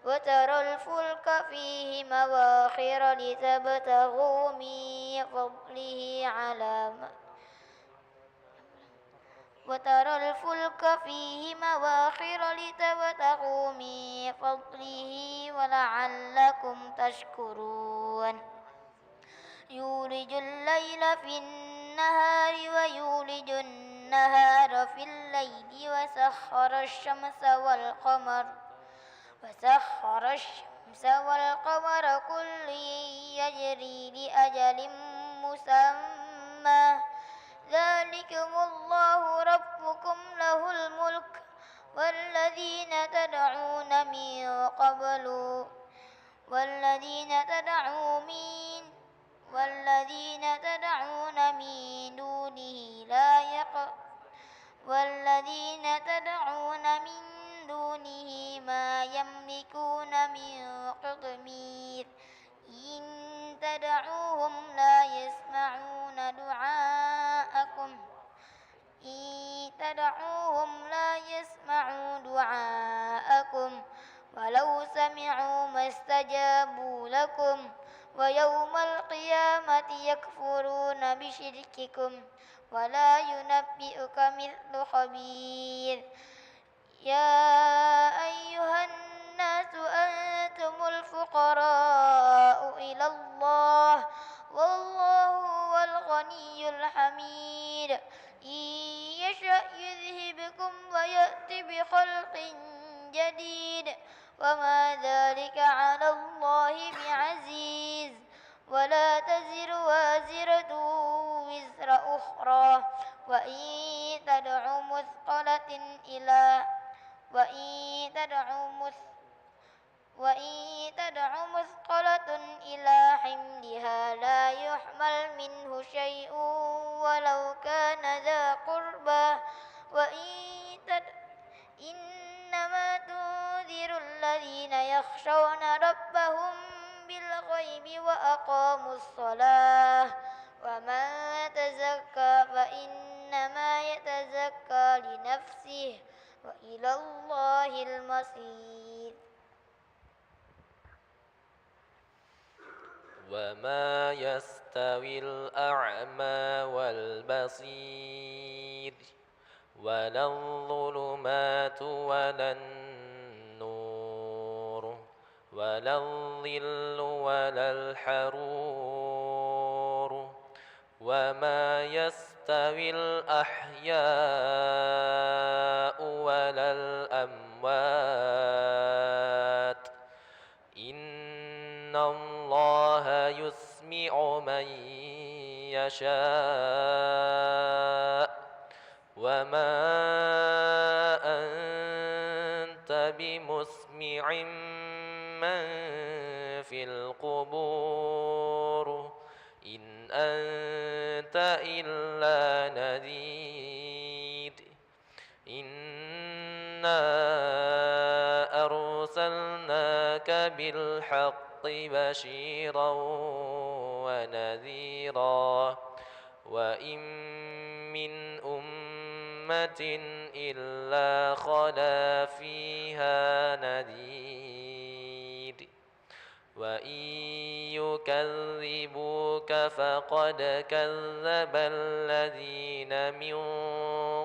Speaker 5: وترى الفلك فيه مواخر لتبتغوا من فضله وترى الفلك فيه مواخر لتبتغوا من فضله ولعلكم تشكرون يولج الليل في النهار ويولج النهار في الليل وسخر الشمس والقمر كل يجري لأجل مسمى ذلكم الله ربكم له الملك والذين تدعون من دونه ما يملكون من قطمير إن تدعوهم لا يسمعوا دعاءكم ولو سمعوا ما استجابوا لكم ويوم القيامة يكفرون بشرككم ولا ينبئك مثل خبير يا أيها الناس أنتم الفقراء إلى الله والله هو الغني الحميد إن يشأ يذهبكم ويأت بخلق جديد وما ذلك على الله بعزيز ولا تزر وازرة وزر أخرى وإن تدع مثقلة إلى حملها لا يحمل منه شيء ولو كان ذا قربى إنما تنذر الذين يخشون ربهم بالغيب وأقاموا الصلاة ومن تزكى فإنما يتزكى لنفسه وإلى الله المصير
Speaker 4: وما يستوي الأعمى والبصير ولا الظلمات ولا النور ولا الظل ولا الحرور وما يستوي الأحياء ولا الأموات إن الله يسمع من يشاء وما أنت بمسمع من في القبور إن أنت إلا نذير إنا أرسلناك بالحق بشيرا ونذيرا وإن من أمة إلا خلا فيها نذير وإن يكذبوك فقد كذب الذين من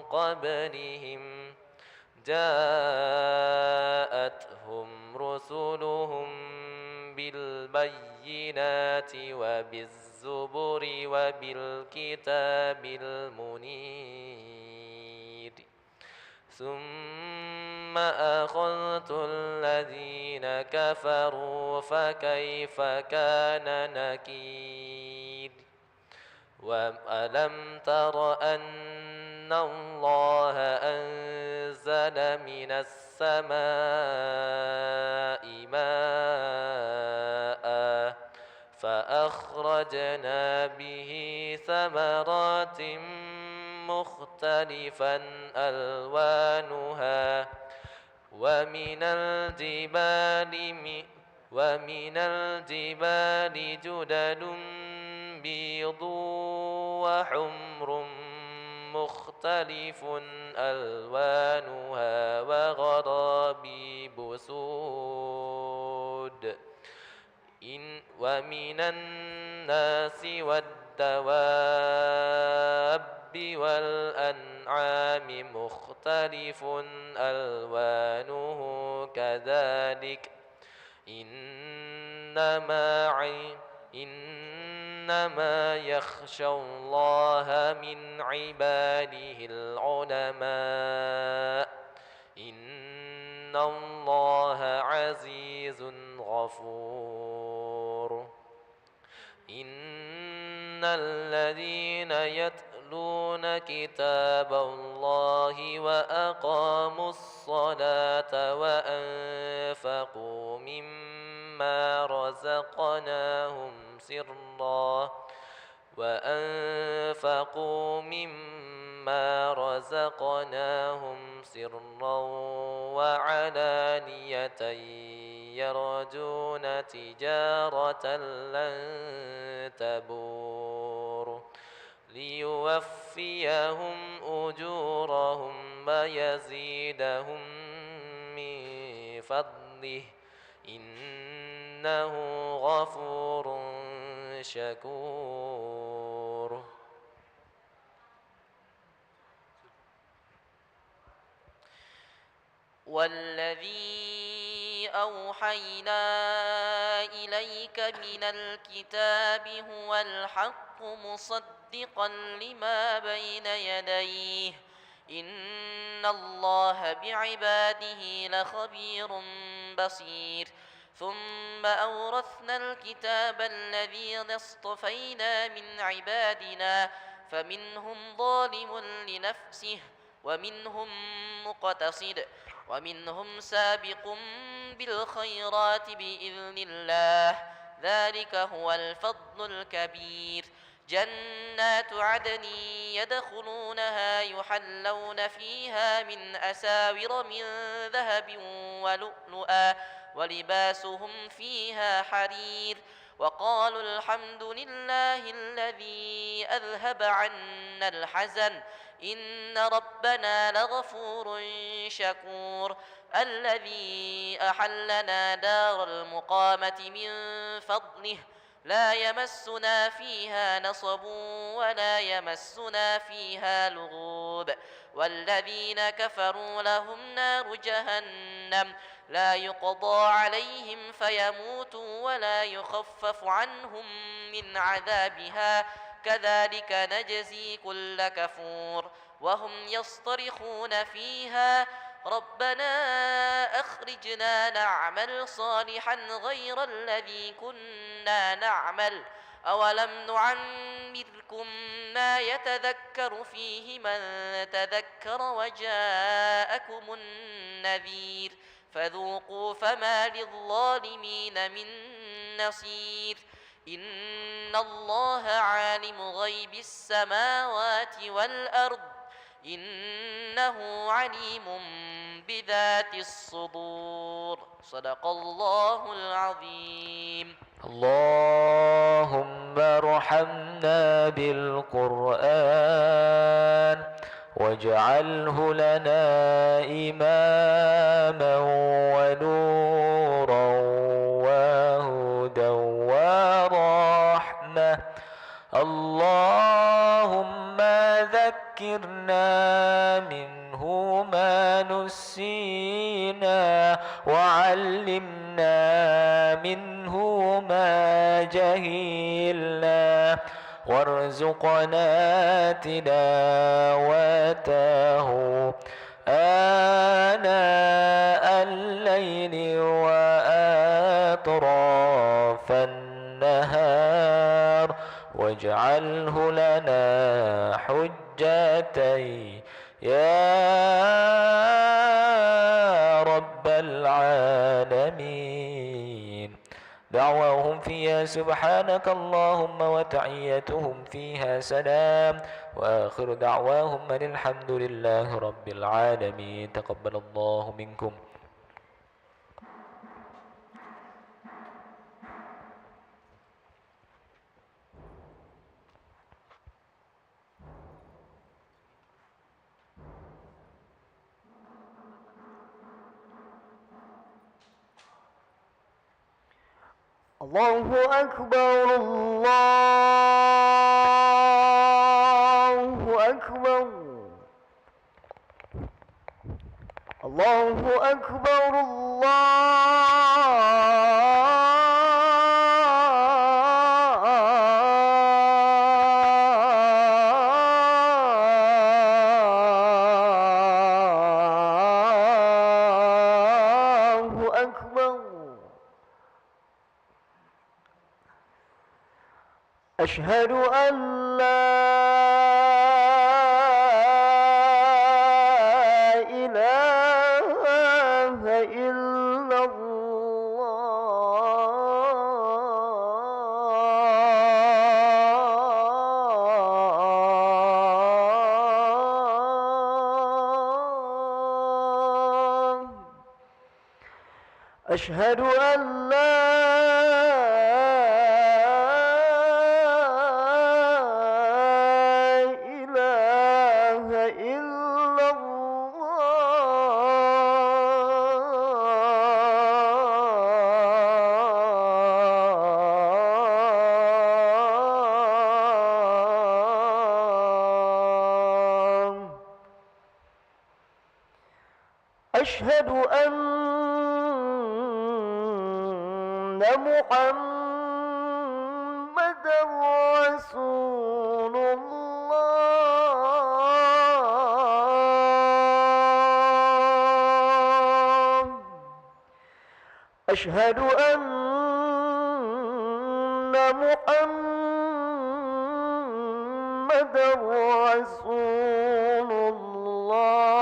Speaker 4: قبلهم جاءتهم رسلهم بالبينات وبالزبر وبالكتاب المنير ثم أخذت الذين كفروا فكيف كان نكير وألم تر أن الله أنزل من السماء ماء فأخرجنا به ثمرات مختلفا ألوانها ومن الجبال جدد بيض وحمر مختلف ألوانها وغرابيب سود ومن الناس والدواب والأنعام مختلف ألوانه كذلك إنما يخشى الله من عباده العلماء إن الله عزيز غفور إن الذين يتلون كتاب الله وأقاموا الصلاة وأنفقوا مما رزقناهم سرا وعلانية يرجون تجارة لن تبور ليوفيهم أجورهم ويزيدهم من فضله إنه غفور شكور
Speaker 6: والذي أوحينا إليك من الكتاب هو الحق مصدقا لما بين يديه إن الله بعباده لخبير بصير ثم أورثنا الكتاب الذين اصطفينا من عبادنا فمنهم ظالم لنفسه ومنهم مقتصد ومنهم سابق بالخيرات بإذن الله ذلك هو الفضل الكبير جنات عدن يدخلونها يحلون فيها من أساور من ذهب ولؤلؤا ولباسهم فيها حرير وقالوا الحمد لله الذي أذهب عنا الحزن إن ربنا لغفور شكور الذي أحلنا دار المقامة من فضله لا يمسنا فيها نصب ولا يمسنا فيها لغوب والذين كفروا لهم نار جهنم لا يقضى عليهم فيموتوا ولا يخفف عنهم من عذابها كذلك نجزي كل كفور وهم يصطرخون فيها ربنا أخرجنا نعمل صالحا غير الذي كنا نعمل أولم نعمركم ما يتذكر فيه من تذكر وجاءكم النذير فذوقوا فما للظالمين من نصير إن الله عالم غيب السماوات والأرض إنه عليم بذات الصدور صدق الله العظيم
Speaker 1: اللهم ارحمنا بالقرآن واجعله لنا إماما ونورا وهدى ورحمة اللهم ذكرنا منه ما نسينا وعلمنا منه ما جهلنا وارزقنا تلاوته آناء الليل وأطراف النهار واجعله لنا حجتي يا رب العالمين دعواهم فيها سبحانك اللهم وتحيتهم فيها سلام وآخر دعواهم أن الحمد لله رب العالمين تقبل الله منكم.
Speaker 7: الله أكبر الله
Speaker 8: أكبر الله أكبر الله أكبر أشهد أن لا إله إلا الله أشهد أن لا إله إلا الله أشهد أن محمدا رسول الله أشهد أن محمدا رسول الله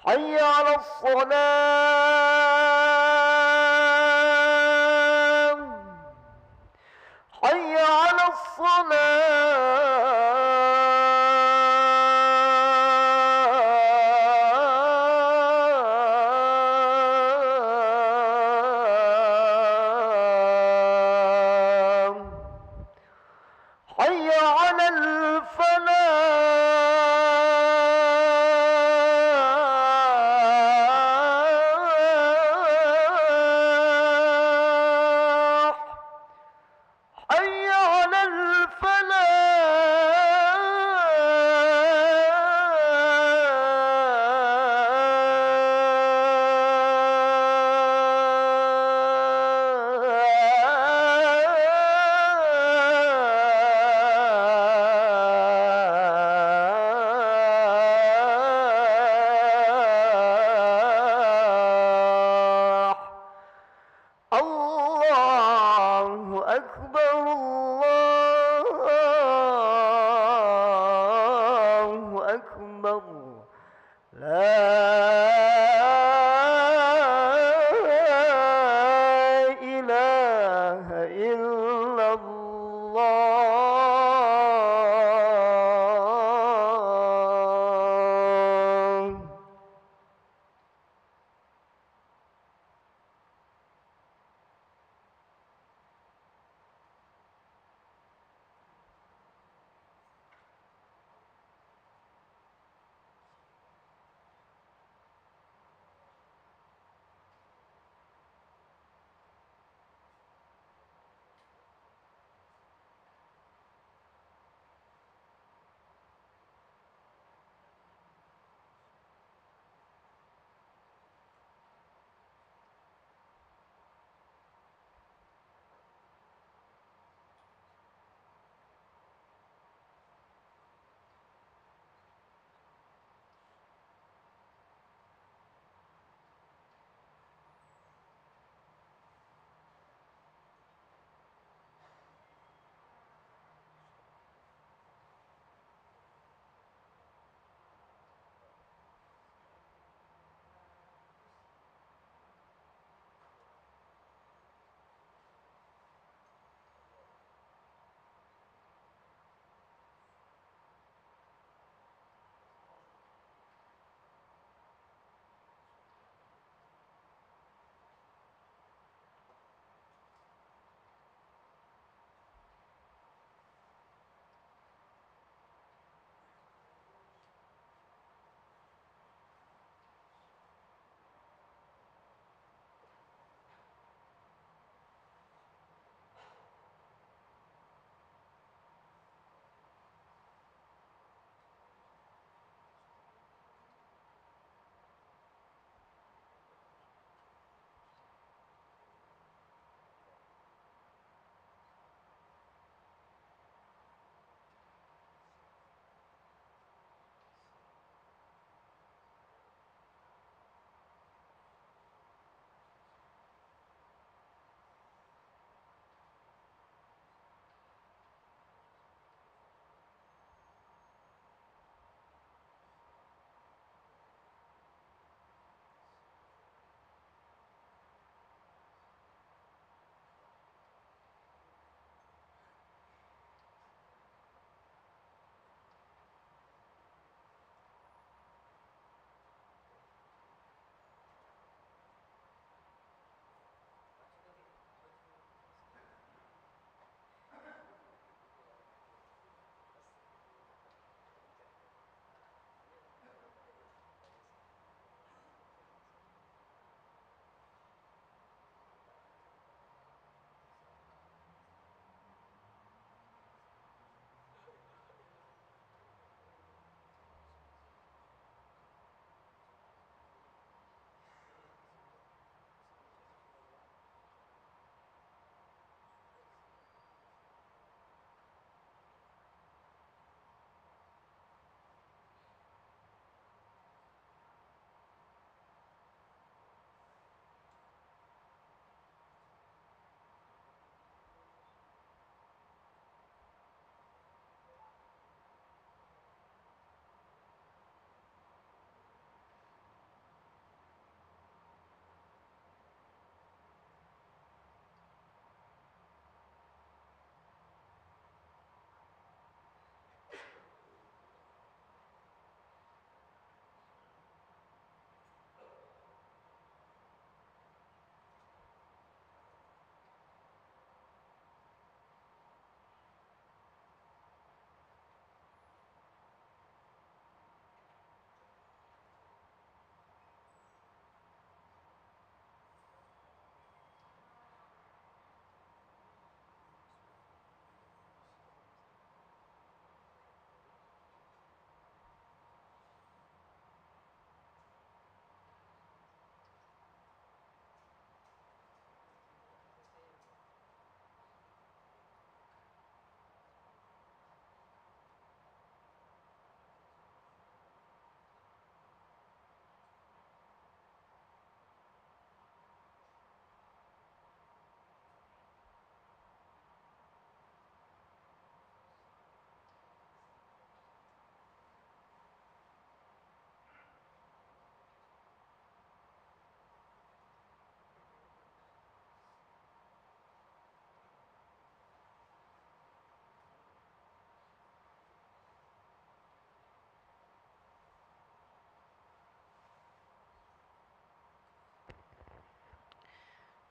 Speaker 8: حي على الصلاة حي على الصلاة حي على الفلاح حي على الفلاح الله أكبر الله أكبر لا إله إلا الله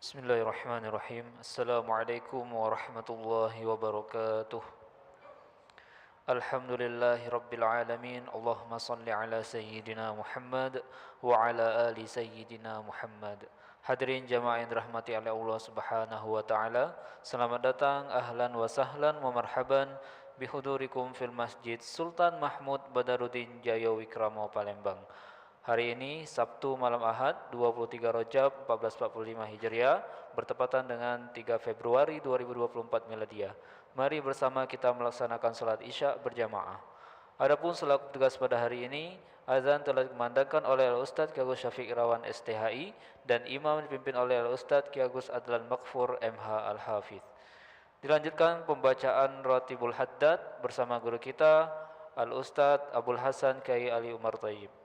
Speaker 2: Bismillahirrahmanirrahim. Assalamualaikum warahmatullahi wabarakatuh. Alhamdulillahi rabbil alamin. Allahumma salli ala sayyidina Muhammad wa ala ali sayyidina Muhammad. Hadirin jamaah yang dirahmati oleh Allah Subhanahu wa taala, selamat datang, ahlan wa sahlan wa marhaban bihudurikum fil Masjid Sultan Mahmud Badaruddin Jaya Wikrama Palembang. Hari ini Sabtu malam Ahad 23 Rajab 1445 Hijriah bertepatan dengan 3 Februari 2024 Miladiah. Mari bersama kita melaksanakan salat Isya berjamaah. Adapun selaku tugas pada hari ini, azan telah dikumandangkan oleh Al-Ustaz Ki Agus Syafiq Irawan STHI dan imam dipimpin oleh Al-Ustaz Ki Agus Adlan Maghfur MH Al-Hafidh. Dilanjutkan pembacaan Ratibul Haddad bersama guru kita Al-Ustaz Abul Hasan Kiai Ali Umar Thayyib.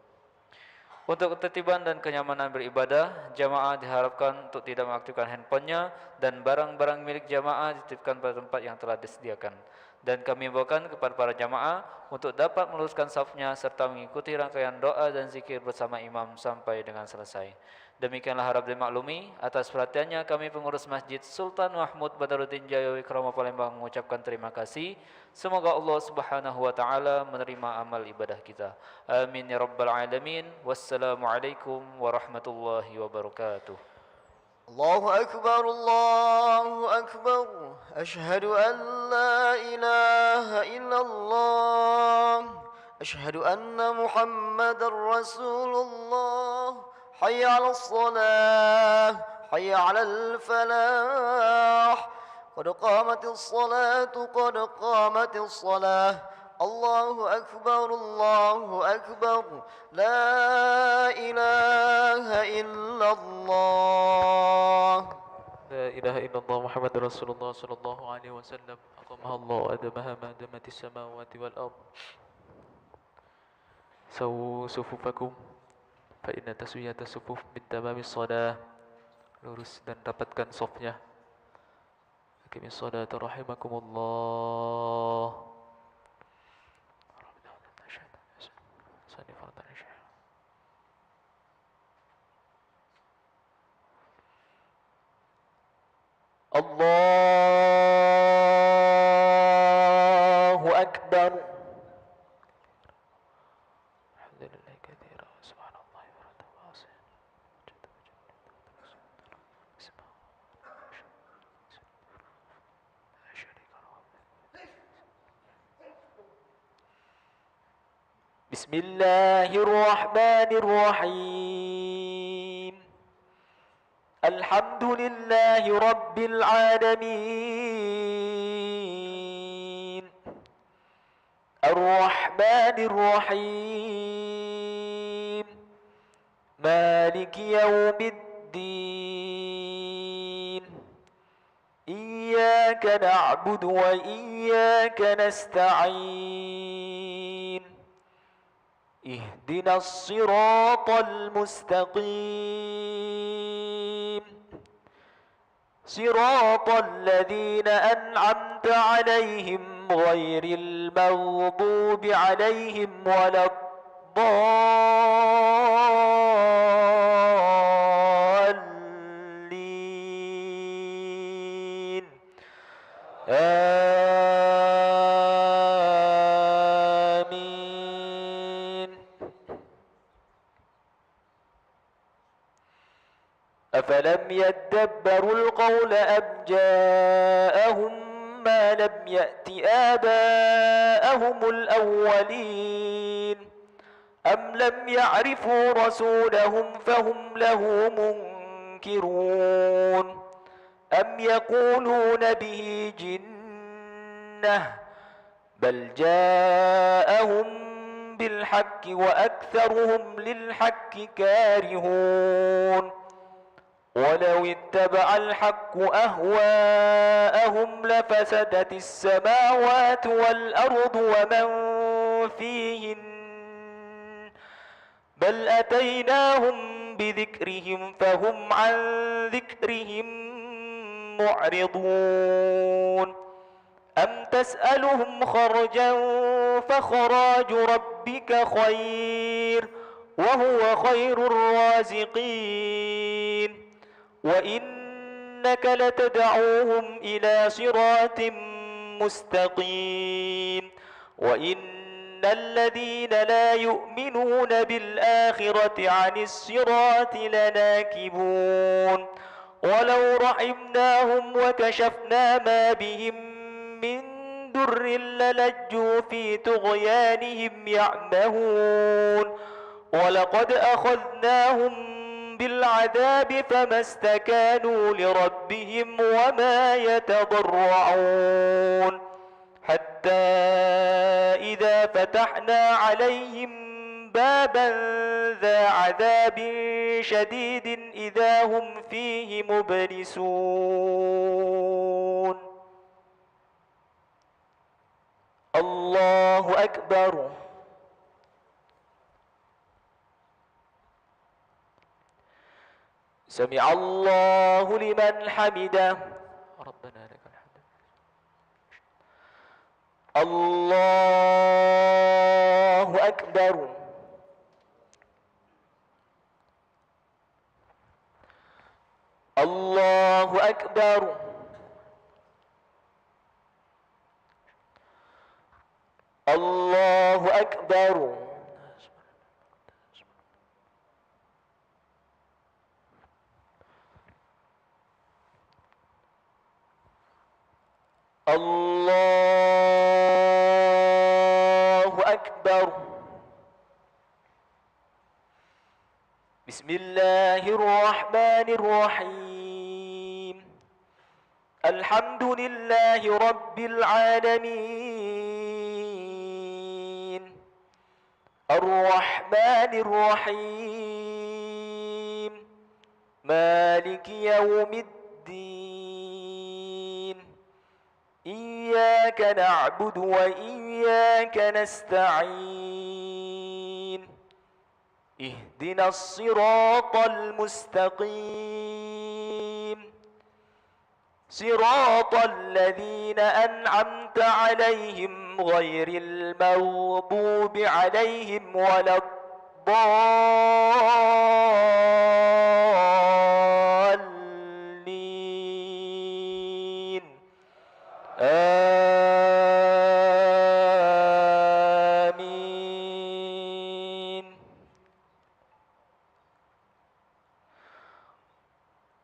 Speaker 2: Untuk ketertiban dan kenyamanan beribadah, jamaah diharapkan untuk tidak mengaktifkan handphonenya dan barang-barang milik jamaah dititipkan pada tempat yang telah disediakan. Dan kami membawakan kepada para jamaah untuk dapat meluruskan safnya serta mengikuti rangkaian doa dan zikir bersama imam sampai dengan selesai. Demikianlah harap dimaklumi. Atas perhatiannya kami pengurus Masjid Sultan Mahmud Badaruddin Jaya Wikrama Palembang mengucapkan terima kasih. Semoga Allah Subhanahu wa taala menerima amal ibadah kita. Amin ya rabbal alamin. Wassalamualaikum warahmatullahi wabarakatuh.
Speaker 8: الله أكبر الله أكبر أشهد أن لا إله إلا الله أشهد أن محمد رسول الله حي على الصلاة حي على الفلاح قد قامت الصلاة قد قامت الصلاة الله أكبر لا إله إلا الله
Speaker 3: لا إله إلا الله محمد رسول الله صلى الله عليه وسلم أقامها الله أدمها ما دامت السماوات والأرض. سووا صفوفكم فإن تسوية الصفوف من تمام الصلاة. Lurus dan rapatkan safnya. Aqimis salata rahimakumullah.
Speaker 1: الله أكبر.
Speaker 3: الحمد لله كثيرا سبحان الله وحده واسع.
Speaker 1: بسم الله الرحمن الرحيم. الحمد لله رب العالمين الرحمن الرحيم مالك يوم الدين إياك نعبد وإياك نستعين اهدنا الصراط المستقيم صراط الذين أنعمت عليهم غير المغضوب عليهم ولا الضالين أفلم يدبروا القول أم جاءهم ما لم يأت آباءهم الأولين أم لم يعرفوا رسولهم فهم له منكرون أم يقولون به جنة بل جاءهم بالحق وأكثرهم للحق كارهون ولو اتبع الحق أهواءهم لفسدت السماوات والأرض ومن فيهن بل أتيناهم بذكرهم فهم عن ذكرهم معرضون أم تسألهم خرجا فخراج ربك خير وهو خير الرازقين وإنك إنك لتدعوهم إلى صراط مستقيم وإن الذين لا يؤمنون بالآخرة عن الصراط لناكبون ولو رحمناهم وكشفنا ما بهم من در للجوا في طغيانهم يعمهون ولقد أخذناهم بالعذاب فما استكانوا لربهم وما يتضرعون حتى إذا فتحنا عليهم بابا ذا عذاب شديد إذا هم فيه مبلسون الله أكبر سمع الله لمن حمده
Speaker 3: ربنا لك الحمد
Speaker 1: الله أكبر الله أكبر الله أكبر الله أكبر بسم الله الرحمن الرحيم الحمد لله رب العالمين الرحمن الرحيم مالك يوم الدين إياك نعبد وإياك نستعين اهدنا الصراط المستقيم صراط الذين أنعمت عليهم غير المغضوب عليهم ولا الضالين آمين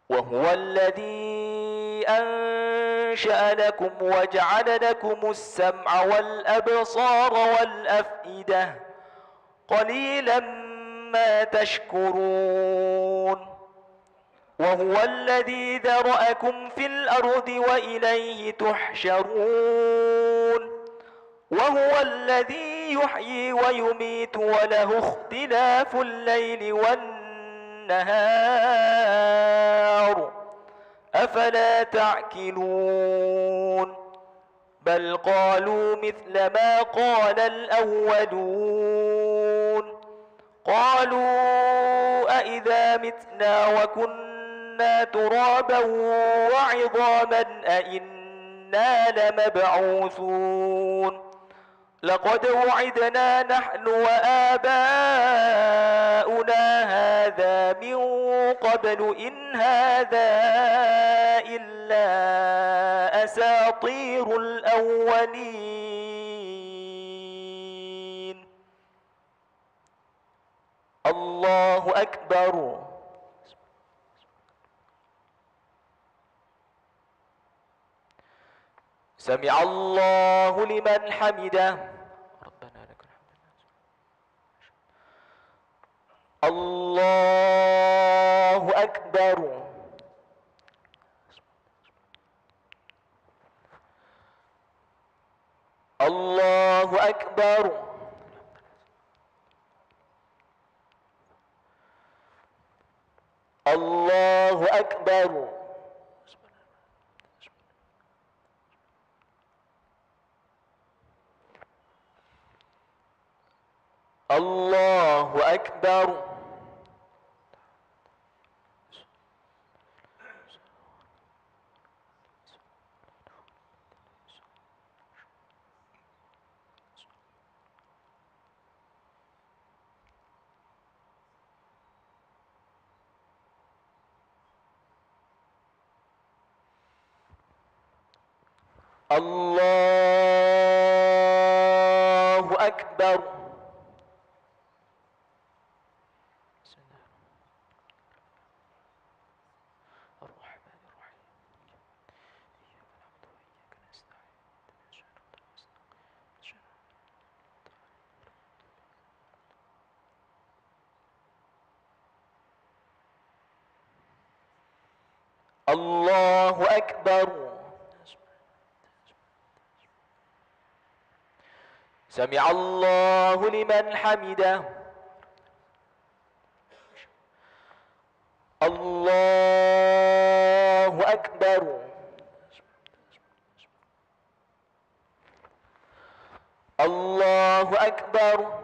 Speaker 1: وهو الذي أنشأ لكم وجعل لكم السمع والأبصار والأفئدة قليلا ما تشكرون وهو الذي ذرأكم في الأرض وإليه تحشرون وهو الذي يحيي ويميت وله اختلاف الليل والنهار أفلا تعقلون بل قالوا مثل ما قال الأولون قالوا أئذا متنا وكنا ترابا وعظاما أئنا لمبعوثون لقد وعدنا نحن وآباؤنا هذا من قبل إن هذا إلا أساطير الأولين الله أكبر سمع الله لمن حمده
Speaker 3: ربنا لك الحمد
Speaker 1: الله أكبر الله أكبر الله أكبر الله أكبر الله أكبر. الله أكبر. سمع الله لمن حمده. الله أكبر. الله أكبر.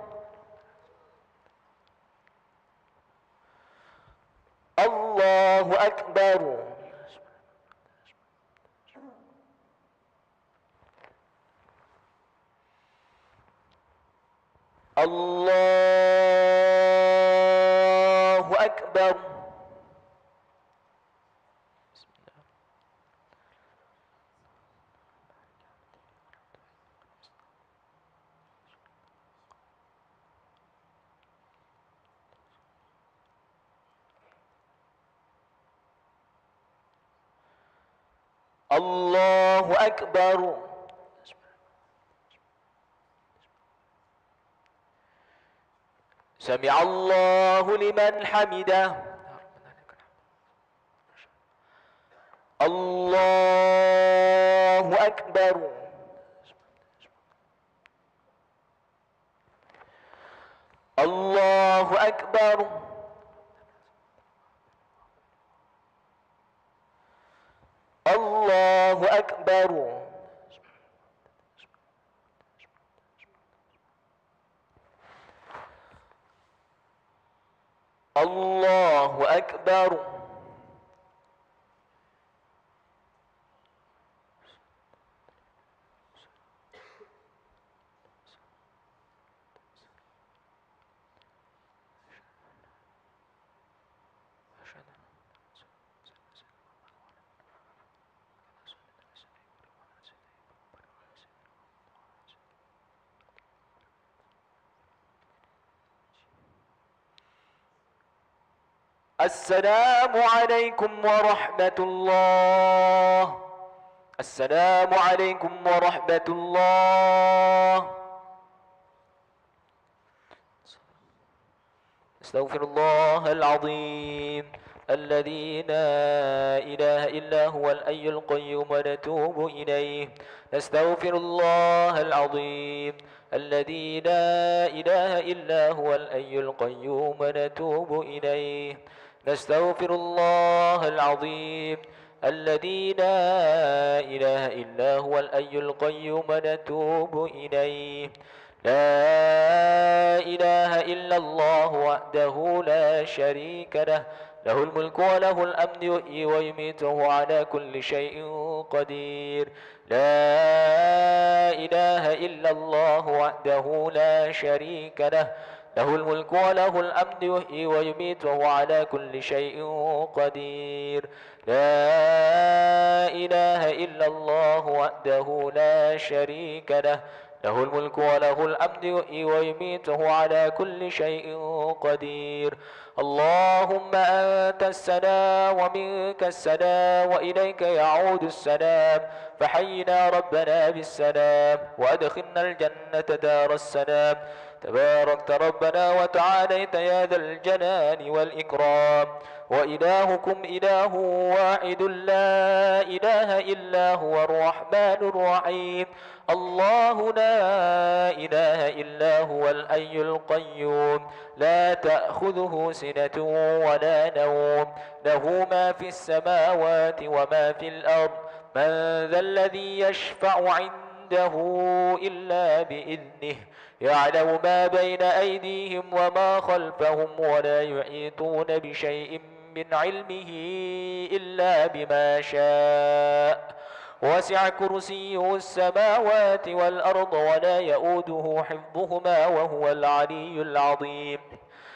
Speaker 1: الله أكبر. الله أكبر. الله أكبر. سمع الله لمن حمده. الله أكبر. الله أكبر. الله أكبر. الله أكبر. السلام عليكم ورحمة الله. السلام عليكم ورحمة الله. استغفر الله العظيم الذي لا إله إلا هو الحي القيوم ونتوب إليه. نستغفر الله العظيم الذي لا إله إلا هو الحي القيوم ونتوب إليه. نستغفر الله العظيم الذي لا إله إلا هو الحي القيوم ونتوب إليه. لا إله إلا الله وحده لا شريك له، له الملك وله الحمد يحيي ويميت وهو على كل شيء قدير. لا إله إلا الله وحده لا شريك له، له الملك وله الحمد يحيي ويميت وهو على كل شيء قدير. لا إله إلا الله وحده لا شريك له، له الملك وله الحمد يحيي ويميت وهو على كل شيء قدير. اللهم أنت السلام ومنك السلام وإليك يعود السلام، فحينا ربنا بالسلام وأدخلنا الجنة دار السلام. تباركت ربنا وتعاليت يا ذا الجلال والإكرام. وإلهكم إله واحد لا إله إلا هو الرحمن الرحيم. الله لا إله إلا هو الحي القيوم لا تأخذه سنة ولا نوم، له ما في السماوات وما في الأرض. من ذا الذي يشفع عنده إلا بإذنه، يعلم ما بين أيديهم وما خلفهم ولا يحيطون بشيء من علمه إلا بما شاء. وسع كرسيه السماوات والأرض ولا يؤوده حفظهما وهو العلي العظيم.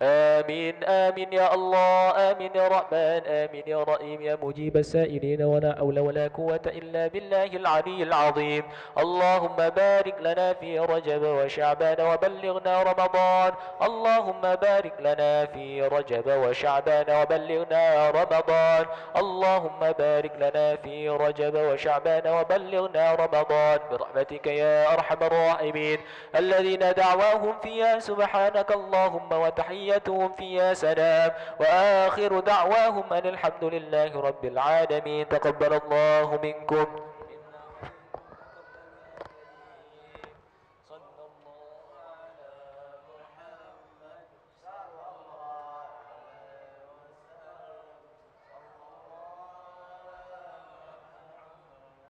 Speaker 3: آمين آمين يا الله، آمين يا رحمن، آمين يا رحيم، يا مجيب السائلين، ولا حول ولا قوة إلا بالله العلي العظيم. اللهم بارك لنا في رجب وشعبان وبلغنا رمضان. اللهم بارك لنا في رجب وشعبان وبلغنا رمضان. اللهم بارك لنا في رجب وشعبان وبلغنا رمضان برحمتك يا أرحم الراحمين. الذين دعواهم فيها سبحانك اللهم وتحيتهم فيها سلام، وآخر دعواهم أن الحمد لله رب العالمين. تقبل الله منكم.